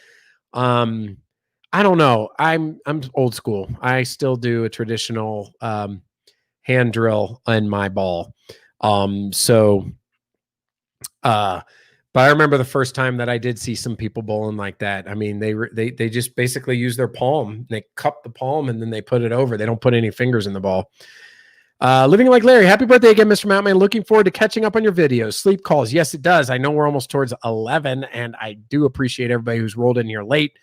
I don't know. I'm old school. I still do a traditional hand drill in my ball. But I remember the first time that I did see some people bowling like that. I mean, they just basically use their palm. They cup the palm and then they put it over. They don't put any fingers in the ball. Living like Larry. Happy birthday again, Mr. Mountain. Looking forward to catching up on your videos. Sleep calls. Yes, it does. I know we're almost towards 11, and I do appreciate everybody who's rolled in here late.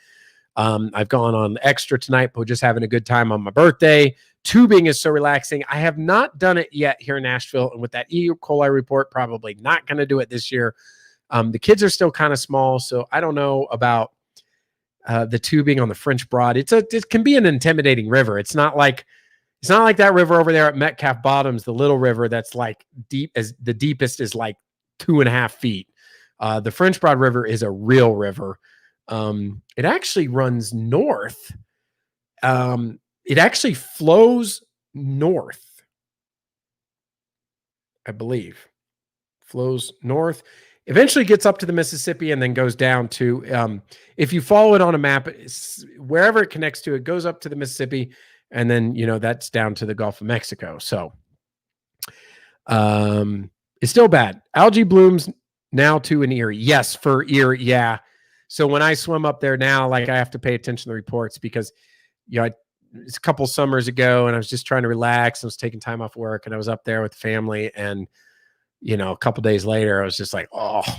I've gone on extra tonight, but just having a good time on my birthday. Tubing is so relaxing. I have not done it yet here in Nashville, and with that E. coli report, probably not going to do it this year. The kids are still kind of small, so I don't know about the tubing on the French Broad. It can be an intimidating river. It's not like that river over there at Metcalf Bottoms, the little river that's like deep, as the deepest is like 2.5 feet. The French Broad River is a real river. It actually runs north. It actually flows north, I believe. Flows north. Eventually gets up to the Mississippi and then goes down to, if you follow it on a map, wherever it connects to, it goes up to the Mississippi, and then, that's down to the Gulf of Mexico. So it's still bad. Algae blooms now too in Erie. Yes, for Erie, yeah. So when I swim up there now, like I have to pay attention to the reports because, it's a couple summers ago and I was just trying to relax. I was taking time off work and I was up there with the family, and a couple days later, I was just like,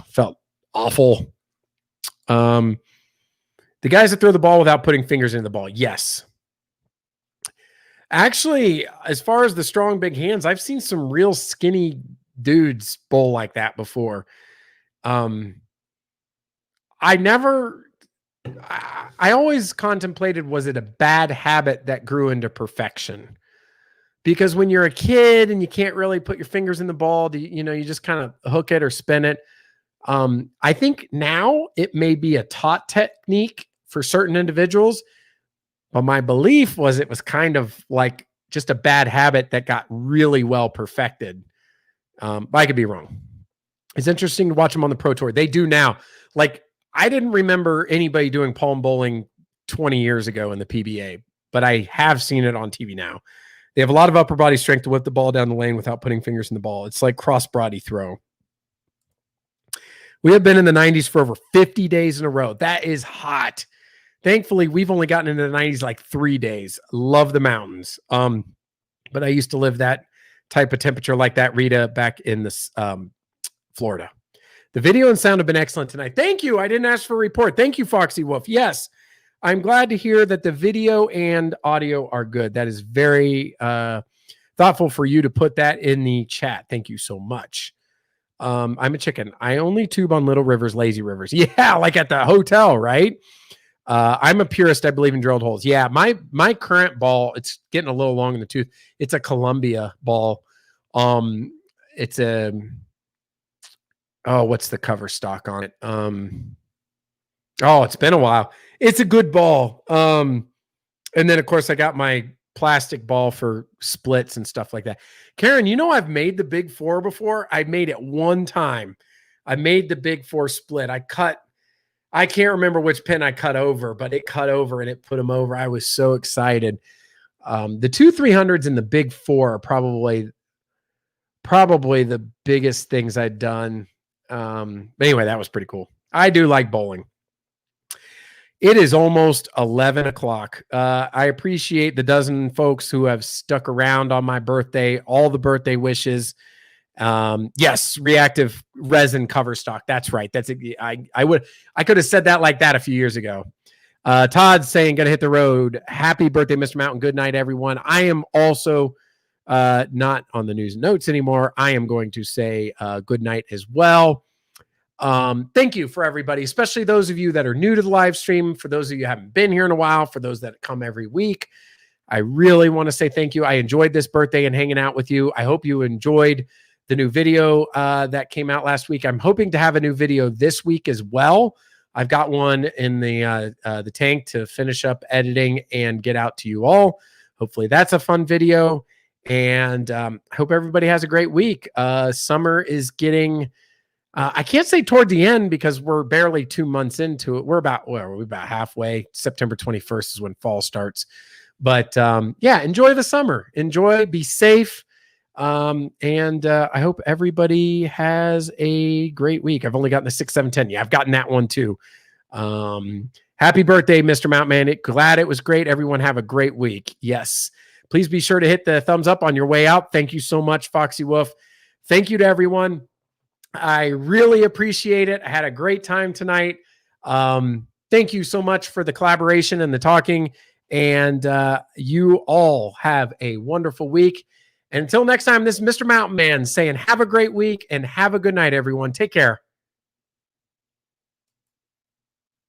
felt awful. The guys that throw the ball without putting fingers in the ball. Yes. Actually, as far as the strong, big hands, I've seen some real skinny dudes bowl like that before. I always contemplated, was it a bad habit that grew into perfection? Because when you're a kid and you can't really put your fingers in the ball, you just kind of hook it or spin it. I think now it may be a taught technique for certain individuals, But my belief was it was kind of like just a bad habit that got really well perfected. But I could be wrong. It's interesting to watch them on the Pro Tour. They do now. Like, I didn't remember anybody doing palm bowling 20 years ago in the PBA, but I have seen it on TV now. They have a lot of upper body strength to whip the ball down the lane without putting fingers in the ball. It's like cross body throw. We have been in the 90s for over 50 days in a row. That is hot. Thankfully, we've only gotten into the 90s like 3 days. Love the mountains. But I used to live that type of temperature like that, Rita, back in this Florida. The video and sound have been excellent tonight. Thank you. I didn't ask for a report. Thank you, Foxy Wolf. Yes, I'm glad to hear that the video and audio are good. That is very thoughtful for you to put that in the chat. Thank you so much. I'm a chicken. I only tube on little rivers, lazy rivers. Yeah, like at the hotel, right? I'm a purist. I believe in drilled holes. Yeah, my current ball, it's getting a little long in the tooth. It's a Columbia ball. It's a what's the cover stock on it? It's been a while. It's a good ball. And then of course I got my plastic ball for splits and stuff like that. Karen, I've made the Big Four before. I made it one time. I made the Big Four split. I can't remember which pin I cut over, but it cut over and it put them over. I was so excited. The 2 300s and the Big Four are probably the biggest things I'd done. But anyway, that was pretty cool. I do like bowling. It is almost 11 o'clock. I appreciate the dozen folks who have stuck around on my birthday, all the birthday wishes. Yes, reactive resin cover stock. That's right. I could have said that like that a few years ago. Todd's saying, gonna hit the road. Happy birthday, Mr. Mountain. Good night, everyone. I am also not on the news and notes anymore. I am going to say good night as well. Thank you for everybody, especially those of you that are new to the live stream. For those of you who haven't been here in a while, for those that come every week, I really want to say thank you. I enjoyed this birthday and hanging out with you. I hope you enjoyed the new video that came out last week. I'm hoping to have a new video this week as well. I've got one in the tank to finish up editing and get out to you all. Hopefully that's a fun video. And I hope everybody has a great week. Summer is getting... I can't say toward the end because we're barely 2 months into it. We're about halfway. September 21st is when fall starts. But enjoy the summer. Be safe. And I hope everybody has a great week. I've only gotten the 6, 7, 10. Yeah, I've gotten that one too. Happy birthday, Mr. Mountman. Glad it was great. Everyone have a great week. Yes. Please be sure to hit the thumbs up on your way out. Thank you so much, Foxy Wolf. Thank you to everyone. I really appreciate it. I had a great time tonight. Thank you so much for the collaboration and the talking. And you all have a wonderful week. And until next time, this is Mr. Mountain Man saying have a great week and have a good night, everyone. Take care.